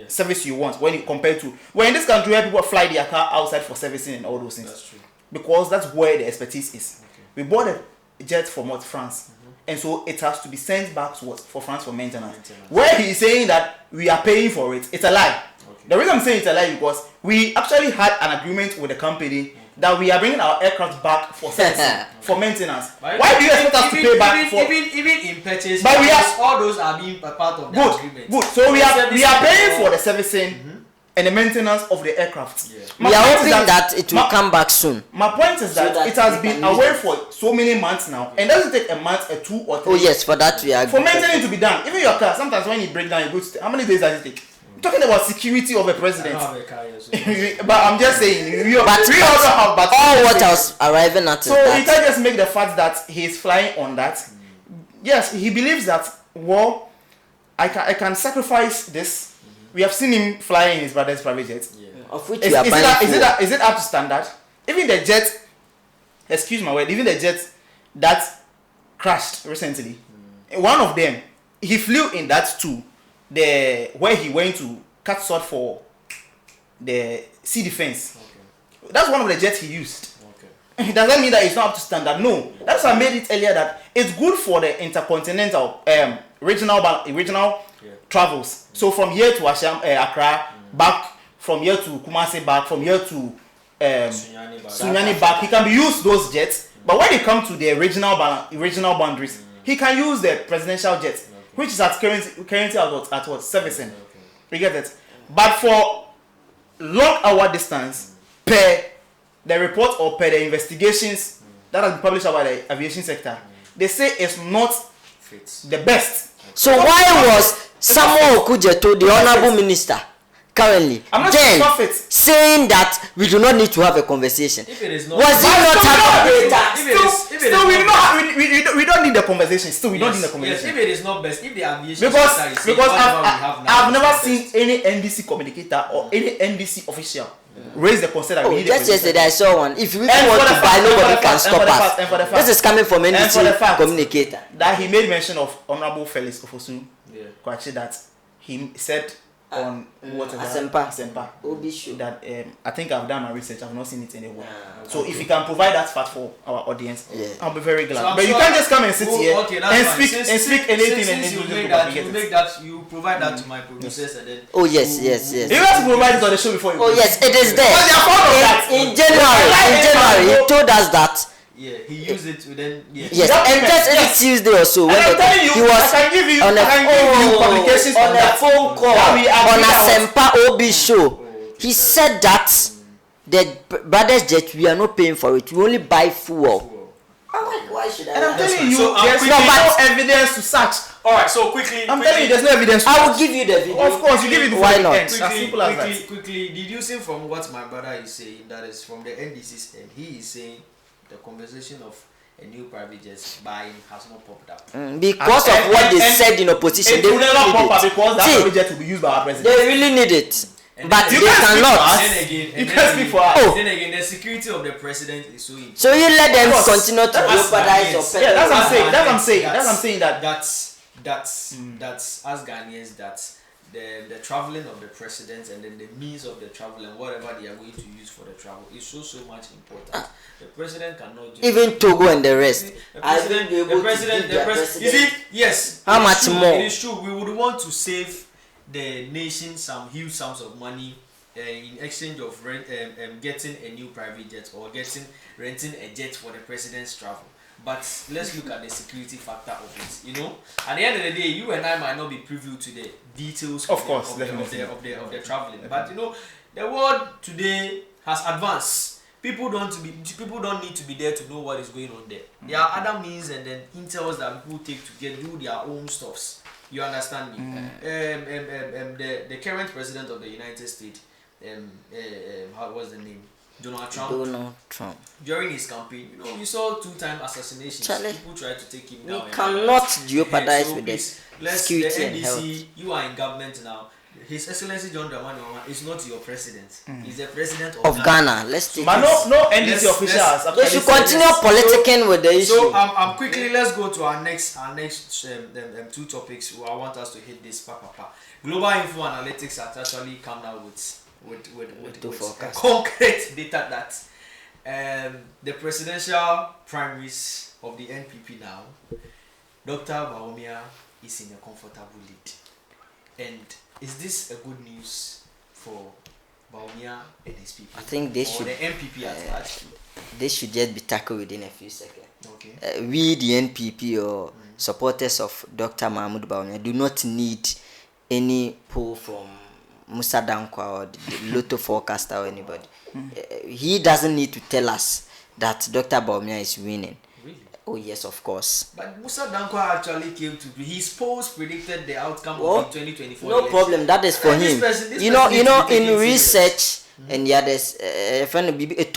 service you want when you compare to. We're in this country where people fly their car outside for servicing and all those things. That's true. Because that's where the expertise is. Okay. We bought a jet from France. And so it has to be sent back to for France for maintenance. Where he is saying that we are paying for it, it's a lie. Okay. The reason I'm saying it's a lie is because we actually had an agreement with the company that we are bringing our aircraft back for servicing, for maintenance. Why do you expect us to pay back for? Even in purchase, but all those are being a part of the agreement. Good. So we are paying for the servicing and the maintenance of the aircraft. Yeah. We are hoping that it will come back soon. My point is that it has been away for so many months now, and doesn't take a month, or 2 or 3. Oh yes, for that we are. For maintenance to be done, even your car. Sometimes when you break down, you go to how many days does it take? We're talking about security of a president. I don't have a car yet, so but I'm just saying, we also have. But all what I was arriving at. So you can't just make the fact that he's flying on that. Yes, he believes that. Well, I can sacrifice this. We have seen him flying in his brother's private jet. Yeah. Of which is it up to standard? Even the jet, excuse my word, even the jet that crashed recently. One of them, he flew in that to where he went to cut sword for the sea defense. Okay. That's one of the jets he used. Okay. Does that mean that it's not up to standard? No. That's why I made it earlier that it's good for the intercontinental, regional travels. So from here to Accra, back, from here to Kumasi, back, from here to Sunyani back. He can be used those jets, but when it comes to the regional boundaries, he can use the presidential jet, which is currently at what servicing. You get it? But for long hour distance, per the report or per the investigations that have been published about the aviation sector, they say it's not the best. So why was Samuel Okujeto, the honorable minister, currently saying that we do not need to have a conversation? If it is not, was it not having data? Still, we don't need the conversation. Still, we don't need the conversation. Yes, if it is not best, if the aviation because I've never seen any NDC communicator or any NDC official raise the concern that we need. Just yesterday I saw one. If we want to buy, nobody can stop us. This is coming from NDC communicator. That he made mention of Honorable Felix Ofosu, Kwachi, that he said on Asempa that I think I've done my research. I've not seen it anywhere. So if you can provide that fact for our audience, I'll be very glad. So but you can't just come and sit here and speak anything since you provide that to my producers and then. Oh yes. You have to provide it on the show before you. Oh yes, it is there. In January, he told us that. Yeah, he used it to then. Yes, and just every Tuesday or so, when he was on a phone call on a Sempa OB show, he said that the brothers jet, we are not paying for it. We only buy fuel. I'm like, why should I? And I'm telling you, there's no evidence to search. All right, so quickly. I'm telling you, there's no evidence. I will give you the video. Of course, you give it the why not? Quickly, deducing from what my brother is saying, that is from the NDC's end, he is saying the conversation of a new private jet buying has not popped up. Because of what they said in opposition, they will never pop up because that private jet will be used by our president. They really need it. But they cannot. You can't speak for us. Then again, the security of the president is so important. So you let them continue to jeopardize your Yeah, that's what I'm saying. That's as Ghanaians, that's the traveling of the president and then the means of the travel and whatever they are going to use for the travel is so much important. The president cannot do even Togo and the rest. The president. You see, yes. How much more? It is true. We would want to save the nation some huge sums of money in exchange of getting a new private jet or renting a jet for the president's travel. But let's look at the security factor of it. You know, at the end of the day, you and I might not be privy to the details of the traveling. But you know, the world today has advanced. People don't need to be there to know what is going on there. There are other means and then intels that people take to do their own stuffs. You understand me? The current president of the United States, what was the name? Donald Trump. During his campaign, you know, you saw 2-time assassinations. People tried to take him down. We cannot jeopardize with this security and health. You are in government now. His Excellency John Dramani Mahama is not your president. He's the president of Ghana. Let's take but no NDC officials. They should continue politicking with the issue. So quickly let's go to our next two topics. I want us to hit this. Global Info Analytics has actually come out with concrete data that the presidential primaries of the NPP now, Dr. Bawumia is in a comfortable lead. And is this a good news for Bawumia and his people? I think they should. The NPP at large. They should just be tackled within a few seconds. Okay. We, the NPP or supporters of Dr. Mahmoud Bawumia, do not need any pull from Musa Dankwa or the Lotto forecaster or anybody. He doesn't need to tell us that Dr. Bawumia is winning. Really? Oh yes, of course. But Musa Dankwa actually came to be. His polls predicted the outcome of the 2024 no election. problem. That is for him. This you know, in research, and yeah, there's you can't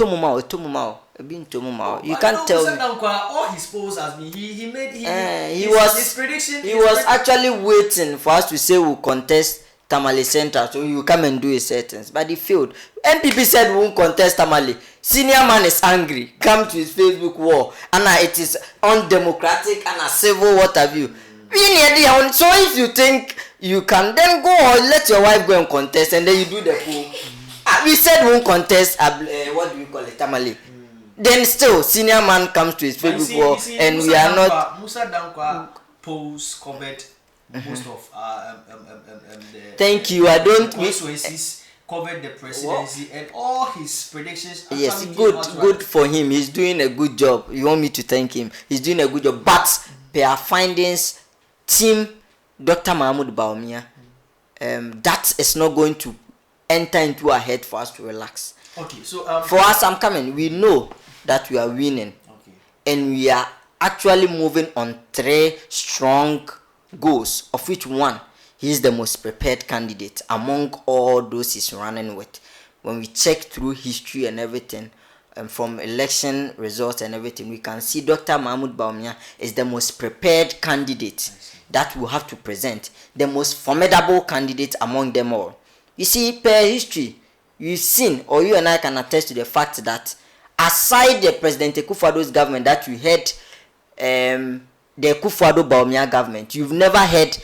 tell. Musa Dankwa, all his polls has been. He made his prediction. He was actually waiting for us to say we'll contest Tamale Central, so you come and do a sentence. But he failed. MPP said we won't contest Tamale. Senior man is angry. Come to his Facebook wall. And it is undemocratic and a civil, what have you. So if you think you can, then go or let your wife go and contest, and then you do the poll. We said we won't contest, what do you call it, Tamale. Then still, senior man comes to his Facebook wall, and Musa we are Dankwa, not. Musa Dankwa polls covered most of the. Thank you. I don't. Constituencies covered the presidency and all his predictions. Yes, good for him. He's doing a good job. You want me to thank him? He's doing a good job. But per findings, team Dr. Mahmoud Bawumia, that is not going to enter into our head for us to relax. Okay, so for us, I'm coming. We know that we are winning, and we are actually moving on 3 strong goals, of which one, he is the most prepared candidate among all those he's running with. When we check through history and everything, from election results and everything, we can see Dr. Mahmoud Bawumia is the most prepared candidate that we have to present, the most formidable candidate among them all. You see, per history, you've seen, or you and I can attest to the fact that aside the President Akufo-Addo's government that you had, the Akufo-Addo Bawumia government, you've never had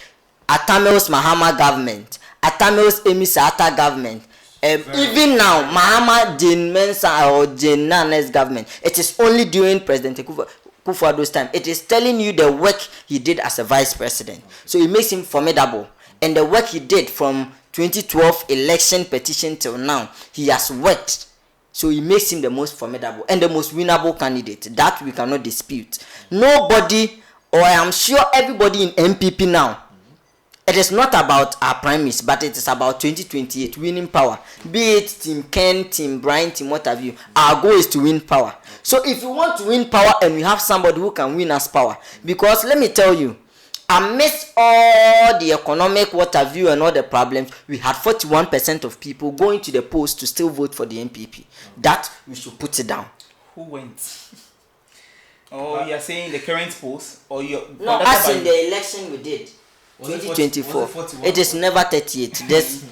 Atameo's Mahama government, Atameo's Emi government. Even now, Mahama Jane Mensa or Jane Nane's government, it is only during President Akufo-Addo's time. It is telling you the work he did as a vice president. So it makes him formidable. And the work he did from 2012 election petition till now, he has worked. So it makes him the most formidable and the most winnable candidate. That we cannot dispute. Nobody, or I am sure everybody in MPP now, it is not about our premise, but it is about 2028 winning power. Be it Team Ken, Team Brian, Team what have you. Our goal is to win power. So if you want to win power and we have somebody who can win us power, because let me tell you, amidst all the economic what have you and all the problems, we had 41% of people going to the polls to still vote for the MPP. That we should put it down. Who went? Oh, you are saying the current polls, or you? No, as in the election we did. 2024. It is never 38. Just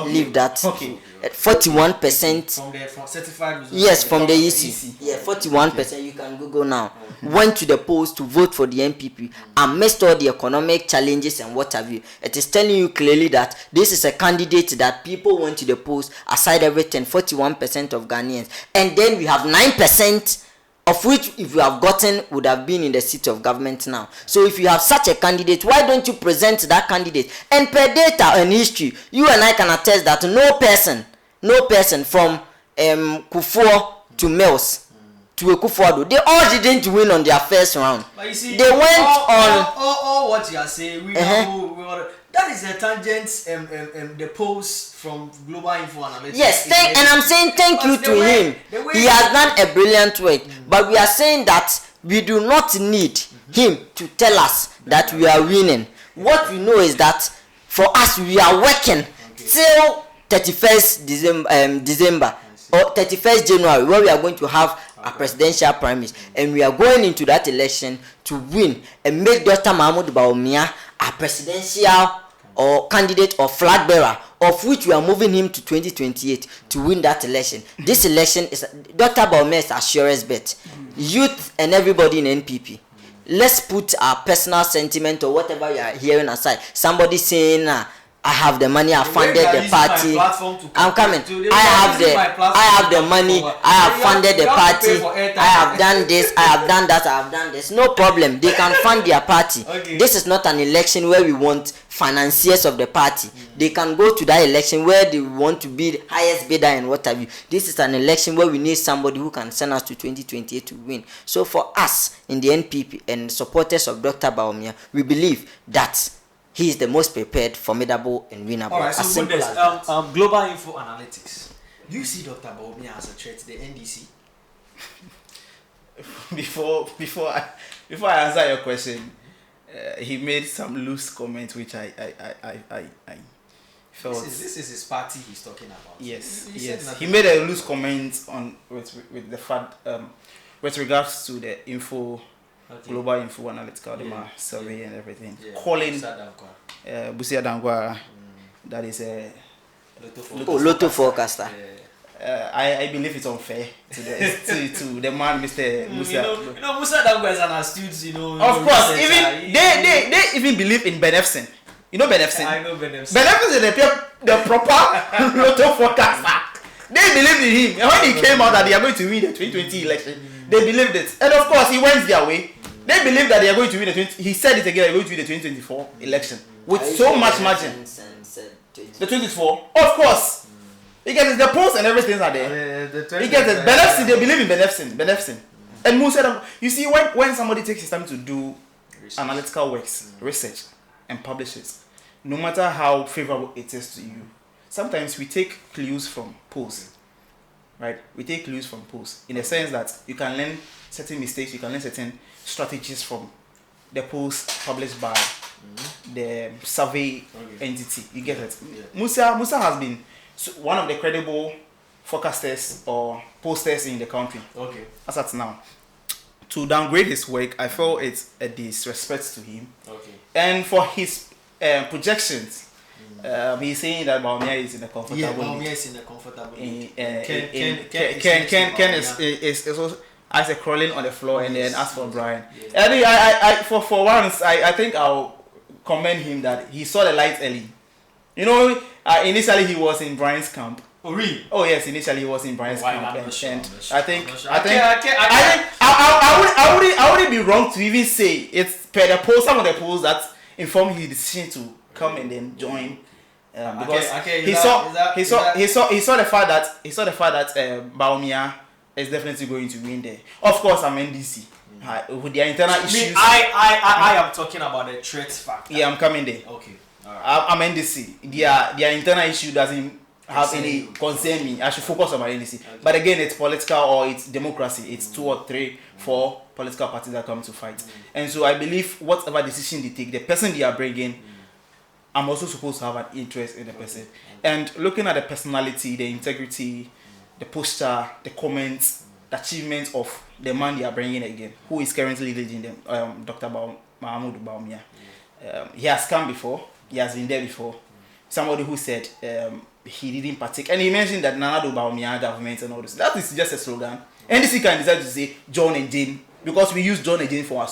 leave that. Okay. 41%. From certified results. Yes, from the EC. Yeah, 41%. You can Google now. Went to the polls to vote for the MPP amidst all the economic challenges and what have you. It is telling you clearly that this is a candidate that people went to the polls aside everything. 41% of Ghanaians, and then we have 9%. Of which, if you have gotten, would have been in the seat of government now. So if you have such a candidate, why don't you present that candidate? And per data and history, you and I can attest that no person from Kufuor to Mills to Akufo-Addo, they all didn't win on their first round. But you see, they went on. All what you are saying, that is a tangent. The post from Global Info Analytics. Yes, and I'm saying thank you to him. He has done a brilliant work. But we are saying that we do not need him to tell us that we are winning. What we know is that for us, we are working till 31st December or 31st January, where we are going to have a presidential primaries, and we are going into that election to win and make Dr. Mahmoud Bawumia a presidential or candidate or flag bearer, of which we are moving him to 2028 to win that election. This election is Dr. Bawumia's assurance bet. Youth and everybody in NPP, let's put our personal sentiment or whatever you are hearing aside. Somebody saying, I have the money, I funded the party. I'm coming. I have the money, I have funded the party. I have done this, I have done that, I have done this. No problem. They can fund their party. This is not an election where we want financiers of the party. They can go to that election where they want to be the highest bidder and what have you. This is an election where we need somebody who can send us to 2028 to win. So for us in the NPP and supporters of Dr. Bawumia, we believe that he is the most prepared, formidable, and winnable. All right, so this, Global Info Analytics. Do you see Dr. Bawumia as a threat to the NDC? Before I answer your question, he made some loose comments which I felt. This is his party he's talking about. Yes, he made a loose comment on with the fact with regards to the Global Info Analytical survey and everything, calling Busia Dangwa that is a Lotto forecaster. I believe it's unfair to the man, Mr. Musa. You know, Musa Dangwa is an astute, you know. Of course, even they even believe in Benefsin. You know Benefsin? I know Benefsin. Benefsin is the proper Lotto forecaster. They believed in him. And when he came out that they are going to win the 2020 election, they believed it. And of course, he went their way. They believe that they are going to win the he said it again, they're going to win the 2024 election with so much margin. The 24, of course. Because the polls and everything are there. Because Benefsin, they believe in Benefsin. And Musa, you see, when somebody takes his time to do analytical works, research, and publish it, no matter how favorable it is to you, sometimes we take clues from polls. Right? We take clues from polls in the sense that you can learn certain mistakes, you can learn certain strategies from the polls published by the survey entity. You get it? Yeah. Musa has been one of the credible forecasters or posters in the country. Okay. As at now. To downgrade his work, I felt it's a disrespect to him. Okay. And for his projections, he's saying that Mahama is in a comfortable. Yeah, Mahama is in a comfortable. Ken is also as a crawling on the floor and then ask for Brian. Yes. I for once I think I'll commend him that he saw the light early. You know, initially he was in Brian's camp. Oh really? Oh yes, initially he was in Brian's camp. I wouldn't be wrong to even say it's per the polls, some of the polls that informed his decision to come and then join. Because he saw the fact that Baumia is definitely going to win there. Of course, I'm NDC. With their internal issues. I am talking about the threat factor. Yeah, I'm coming there. Okay. Right. I'm NDC. Their internal issue doesn't have any concern me. I should focus on my NDC. Okay. But again, it's political or it's democracy. It's 2 or 3, 4 political parties that come to fight. And so I believe whatever decision they take, the person they are bringing, I'm also supposed to have an interest in the person. And looking at the personality, the integrity, the posture, the comments, the achievements of the man they are bringing again, who is currently leading them, Dr. Mahama Baumia. He has come before, he has been there before. Somebody who said he didn't partake, and he mentioned that Nana Baumia government and all this. That is just a slogan. NDC can decide to say John and Jane, because we use John and Jane for our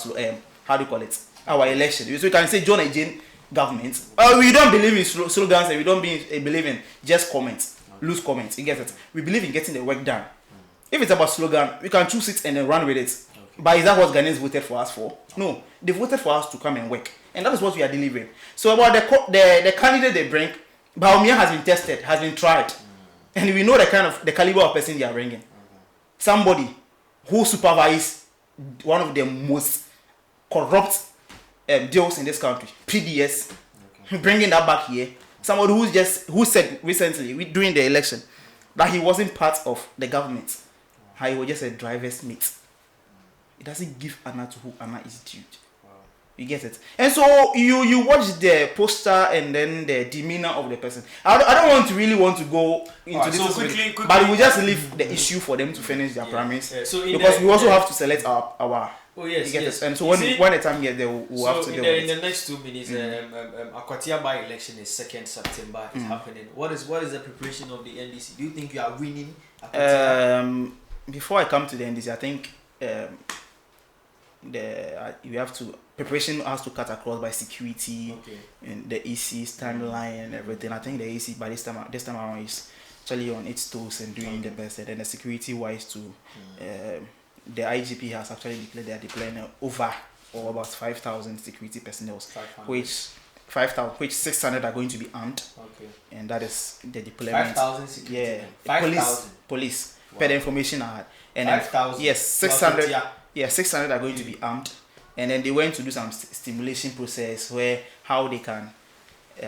our election. So we can say John and Jane government. We don't believe in slogans and we don't believe in just comments, loose comments. You get it? We believe in getting the work done. If it's about slogan, we can choose it and then run with it. Okay. But is that what Ghanaians voted for us for? No, they voted for us to come and work, and that is what we are delivering. So about the candidate they bring, Baumia has been tested, has been tried, and we know the caliber of person they are bringing. Somebody who supervises one of the most corrupt deals in this country, PDS, bringing that back here. Somebody who said recently during the election that he wasn't part of the government, he was just a driver's mate. It doesn't give honor to who honor is due. Wow. You get it? And so you watch the poster and then the demeanor of the person. I don't want to go into this, so quickly, but we just leave the issue for them to finish their primaries. Yeah. So because we also have to select our Oh yes, yes. And so when the time gets there, we'll have to deal with it. In the next 2 minutes, Akwatia by-election is 2nd September. It's happening. What is the preparation of the NDC? Do you think you are winning Akwatia? Before I come to the NDC, I think preparation has to cut across by security and the EC's timeline and everything. I think the EC by this time around is actually on its toes and doing the best. And the security wise too. The IGP has actually declared they are deploying over or about 5,000 security personnel, which 600 are going to be armed. Okay. And that is the deployment. 5,000 security. Yeah. Police. Wow. Per the information I had. And 5,000. Yes, 600. Yeah, 600 are going to be armed. And then they went to do some stimulation process where how they can.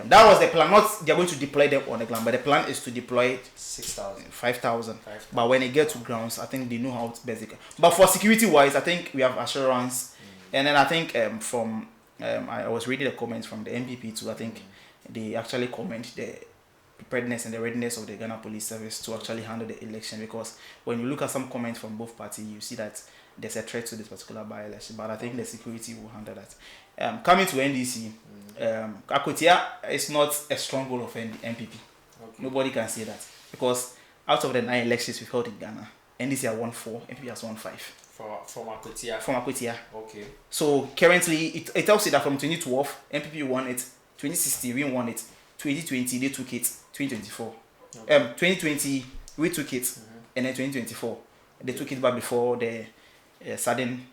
That was the plan. Not they're going to deploy them on the ground, but the plan is to deploy 5,000. But when they get to grounds, I think they know how it's basic. But for security wise, I think we have assurance. And then I think I was reading the comments from the MPP too. I think they actually comment the preparedness and the readiness of the Ghana Police Service to actually handle the election, because when you look at some comments from both parties, you see that there's a threat to this particular by-election, but I think the security will handle that. Coming to NDC, Akotia is not a stronghold of NPP. Okay. Nobody can say that, because out of the 9 elections we've held in Ghana, NDC has won 4, NPP has won 5. From Akotia. From Akotia. Okay. So currently, it tells you that from 2012, NPP won it, 2016 we won it, 2020 they took it, 2024. Okay. 2020 we took it, and then 2024 they took it back before the sudden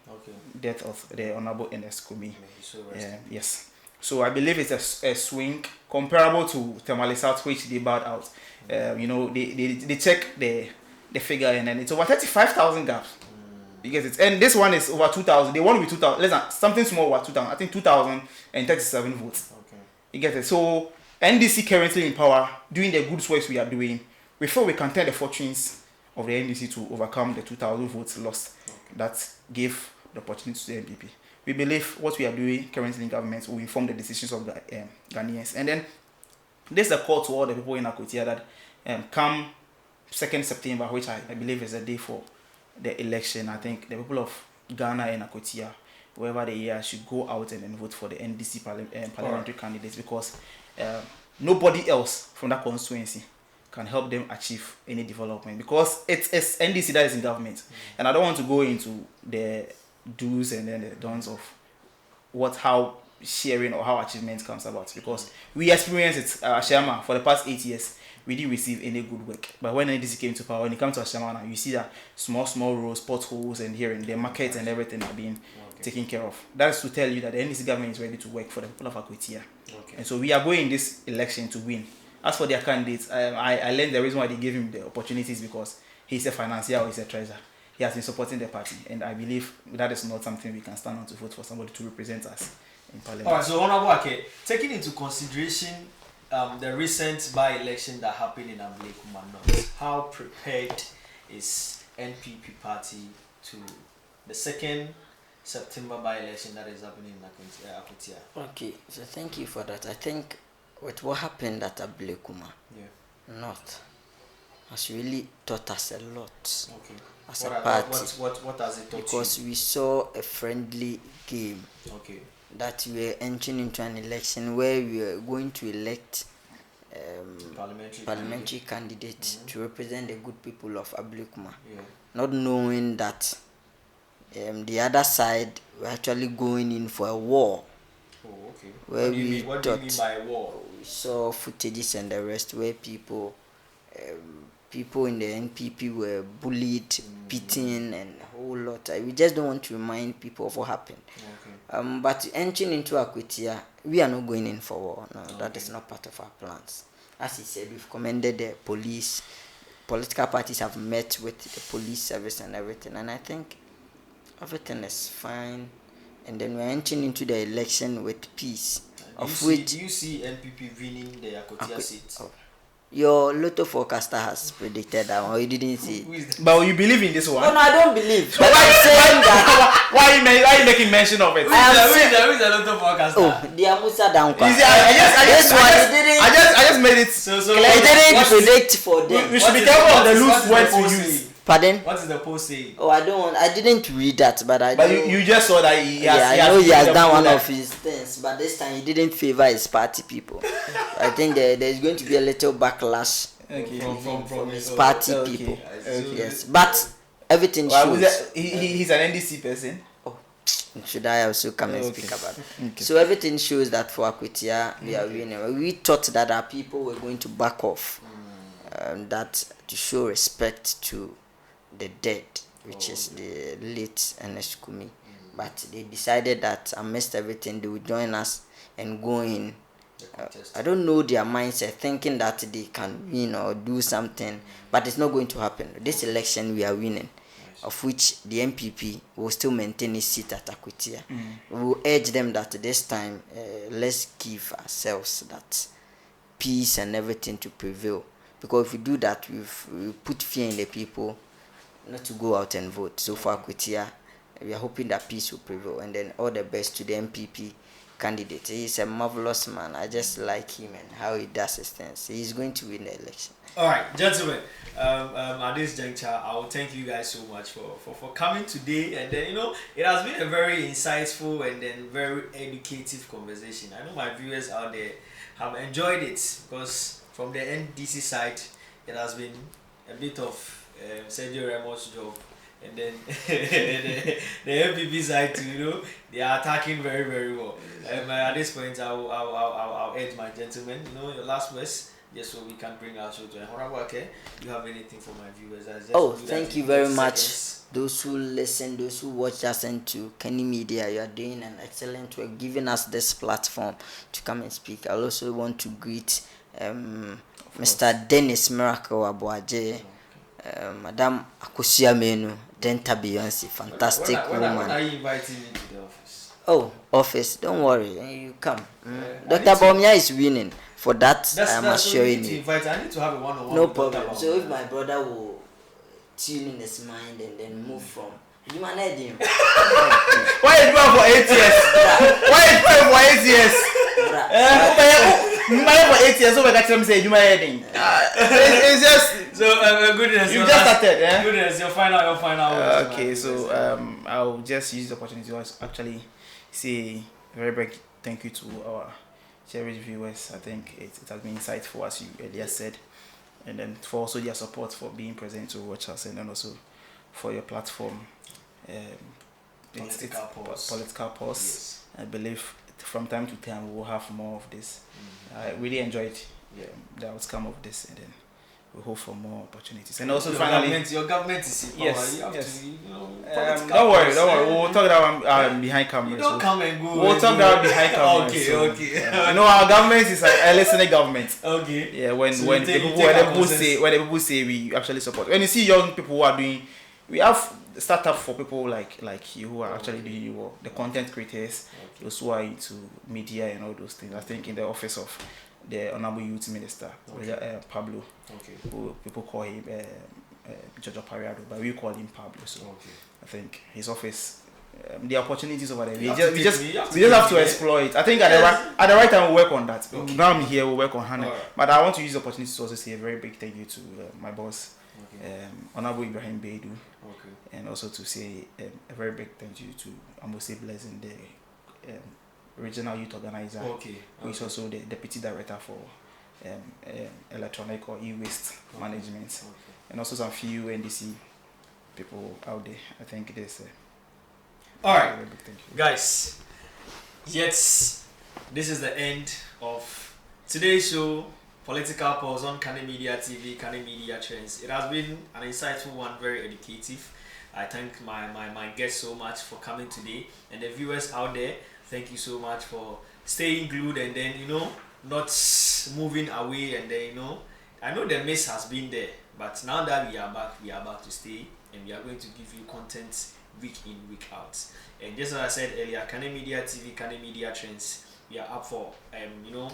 death of the Honorable N.S. Kumi. Yes. So I believe it's a swing comparable to Tamale South, which they bowed out. They check the figure, and then it's over 35,000 gaps. You get it? And this one is over 2,000. They want to be 2,000. Less than something small over 2,000. I think 2,037 votes. Okay. You get it? So NDC currently in power, doing the good works we are doing. We feel we can turn the fortunes of the NDC to overcome the 2,000 votes lost that gave the opportunity to the NPP. We believe what we are doing currently in government will inform the decisions of the Ghanaians. And then this is a call to all the people in Akotia that come 2nd September, which I believe is a day for the election. I think the people of Ghana and Akotia, wherever they are, should go out and vote for the NDC parliamentary candidates, because nobody else from that constituency can help them achieve any development, because it's NDC that is in government. And I don't want to go into the do's and then the don'ts of how sharing or how achievement comes about, because we experienced it Ashama for the past 8 years. We didn't receive any good work. But when NDC came to power, when it comes to Ashama now, you see that small roads, potholes, and here and the markets and everything are being taken care of. That's to tell you that the NDC government is ready to work for the people of Akotia. And so we are going in this election to win. As for their candidates, I learned the reason why they gave him the opportunities, because he's a financier or he's a treasurer. He has been supporting the party, and I believe that is not something we can stand on to vote for somebody to represent us in parliament. Alright, so Honorable Ake, taking into consideration the recent by-election that happened in Ablekuma North, how prepared is NPP party to the 2nd September by-election that is happening in Akotia? Okay, so thank you for that. I think with what happened at Ablekuma North has really taught us a lot. Okay. As a party. What has it taught you? Because we saw a friendly game. Okay. That we were entering into an election where we were going to elect parliamentary candidates to represent the good people of Ablekuma. Not knowing that the other side were actually going in for a war. Oh, okay. Where what do you mean by war? We saw footages and the rest where people in the NPP were bullied, beaten, and a whole lot. We just don't want to remind people of what happened. Okay. But entering into Akotia, we are not going in for war. No, that is not part of our plans. As he said, we've commended the police. Political parties have met with the police service and everything, and I think everything is fine. And then we're entering into the election with peace. Do you see NPP winning the Akotia seats? Oh. Your lotto forecaster has predicted that one, or you didn't see it. But you believe in this one? No, I don't believe. But I'm saying that. Why are you making mention of it? Who is the lotto forecaster? Oh, the Amusa Dankwa. I just made it. So I didn't predict for them. We should be careful of the loose words we use. Pardon? What is the post saying? Oh, I didn't read that, but I. But you just saw that he has done one of his things, but this time he didn't favor his party people. I think there's going to be a little backlash from his party people. Okay. Yes, but everything shows. He's an NDC person. Oh, should I also come and speak about it? Okay. So everything shows that for Akotia we are winning. We thought that our people were going to back off, that to show respect to the dead, which is the late N.S. Kumi. But they decided that amidst everything they would join us and go in. I don't know their mindset, thinking that they can win or do something, but it's not going to happen. This election we are winning, of which the MPP will still maintain its seat at Akotia. We will urge them that this time let's give ourselves that peace and everything to prevail. Because if we do that, we put fear in the people not to go out and vote. So for Akotia, we are hoping that peace will prevail, and then all the best to the MPP candidate. He's a marvelous man. I just like him and how he does his things. He's going to win the election. All right, gentlemen. At this juncture, I will thank you guys so much for coming today. And then it has been a very insightful and then very educative conversation. I know my viewers out there have enjoyed it because from the NDC side, it has been a bit of Sergio Ramos' job. And then the MPP side too, they are attacking very, very well. At this point, I'll urge my gentlemen, your last words, just so we can bring our show to an honorable. Okay, you have anything for my viewers? Thank you very much. Those who listen, those who watch us into Kane Media, you are doing an excellent work, giving us this platform to come and speak. I also want to greet Mr. Dennis Miracle Abuaje. Madam Akusia Menu, Denta Beyonce, fantastic woman. When are you inviting me to the office? Office, don't worry, you come. Dr. Bomia is winning. For that, I am assuring you. I need to have a one-on-one. No problem. So if my brother will tune in his mind and then move from you manage him. Why is it for 8 years? Why is it for 8 years? You married for 8 years, so we got to say you married. It's just so goodness. You just started, yeah. Goodness, your final. Okay, so I'll just use the opportunity to actually say a very big thank you to our cherished viewers. I think it has been insightful, as you earlier said, and then for also their support for being present to watch us, and then also for your platform. Political pause. Yes. I believe from time to time we will have more of this. I really enjoyed the outcome of this, and then we hope for more opportunities. And also your government is in power. Yes, you have yes. to, don't worry. We'll talk that behind camera. You don't come and go. We'll talk that behind camera. Okay. Our government is a listening government. Okay. Yeah, when the people say we actually support. When you see young people who are doing, we have startup for people like you who are actually doing the content creators, those who are into media and all those things. I think in the office of the Honorable Youth Minister, Pablo, who people call him Jojo Pariado, but we call him Pablo. So I think his office, the opportunities over there, we just have to explore it. I think at the right time we'll work on that. Now I'm here, we'll work on HANA. But I want to use the opportunity to also say a very big thank you to my boss, Honorable Ibrahim Beidu, and also to say a very big thank you to Amose Blessing, the regional youth organizer, who is also the deputy director for electronic or e-waste management, and also some few NDC people out there. I think it is all right, guys. Yes, this is the end of today's show, Political Pause on Kane Media TV, Kane Media Trends. It has been an insightful one, very educative. I thank my guests so much for coming today, and the viewers out there, thank you so much for staying glued and then not moving away. And then I know the miss has been there, but now that we are back to stay, and we are going to give you content week in, week out. And just as I said earlier, Kane Media TV, Kane Media Trends, we are up for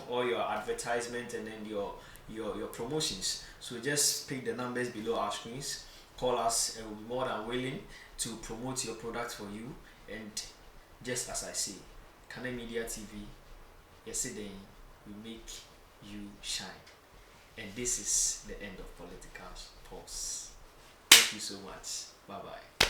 all your advertisement and then your promotions. So just pick the numbers below our screens, call us, and we'll be more than willing to promote your product for you. And just as I say, Kane Media TV, yesterday we make you shine. And this is the end of Political Pause. Thank you so much. Bye bye.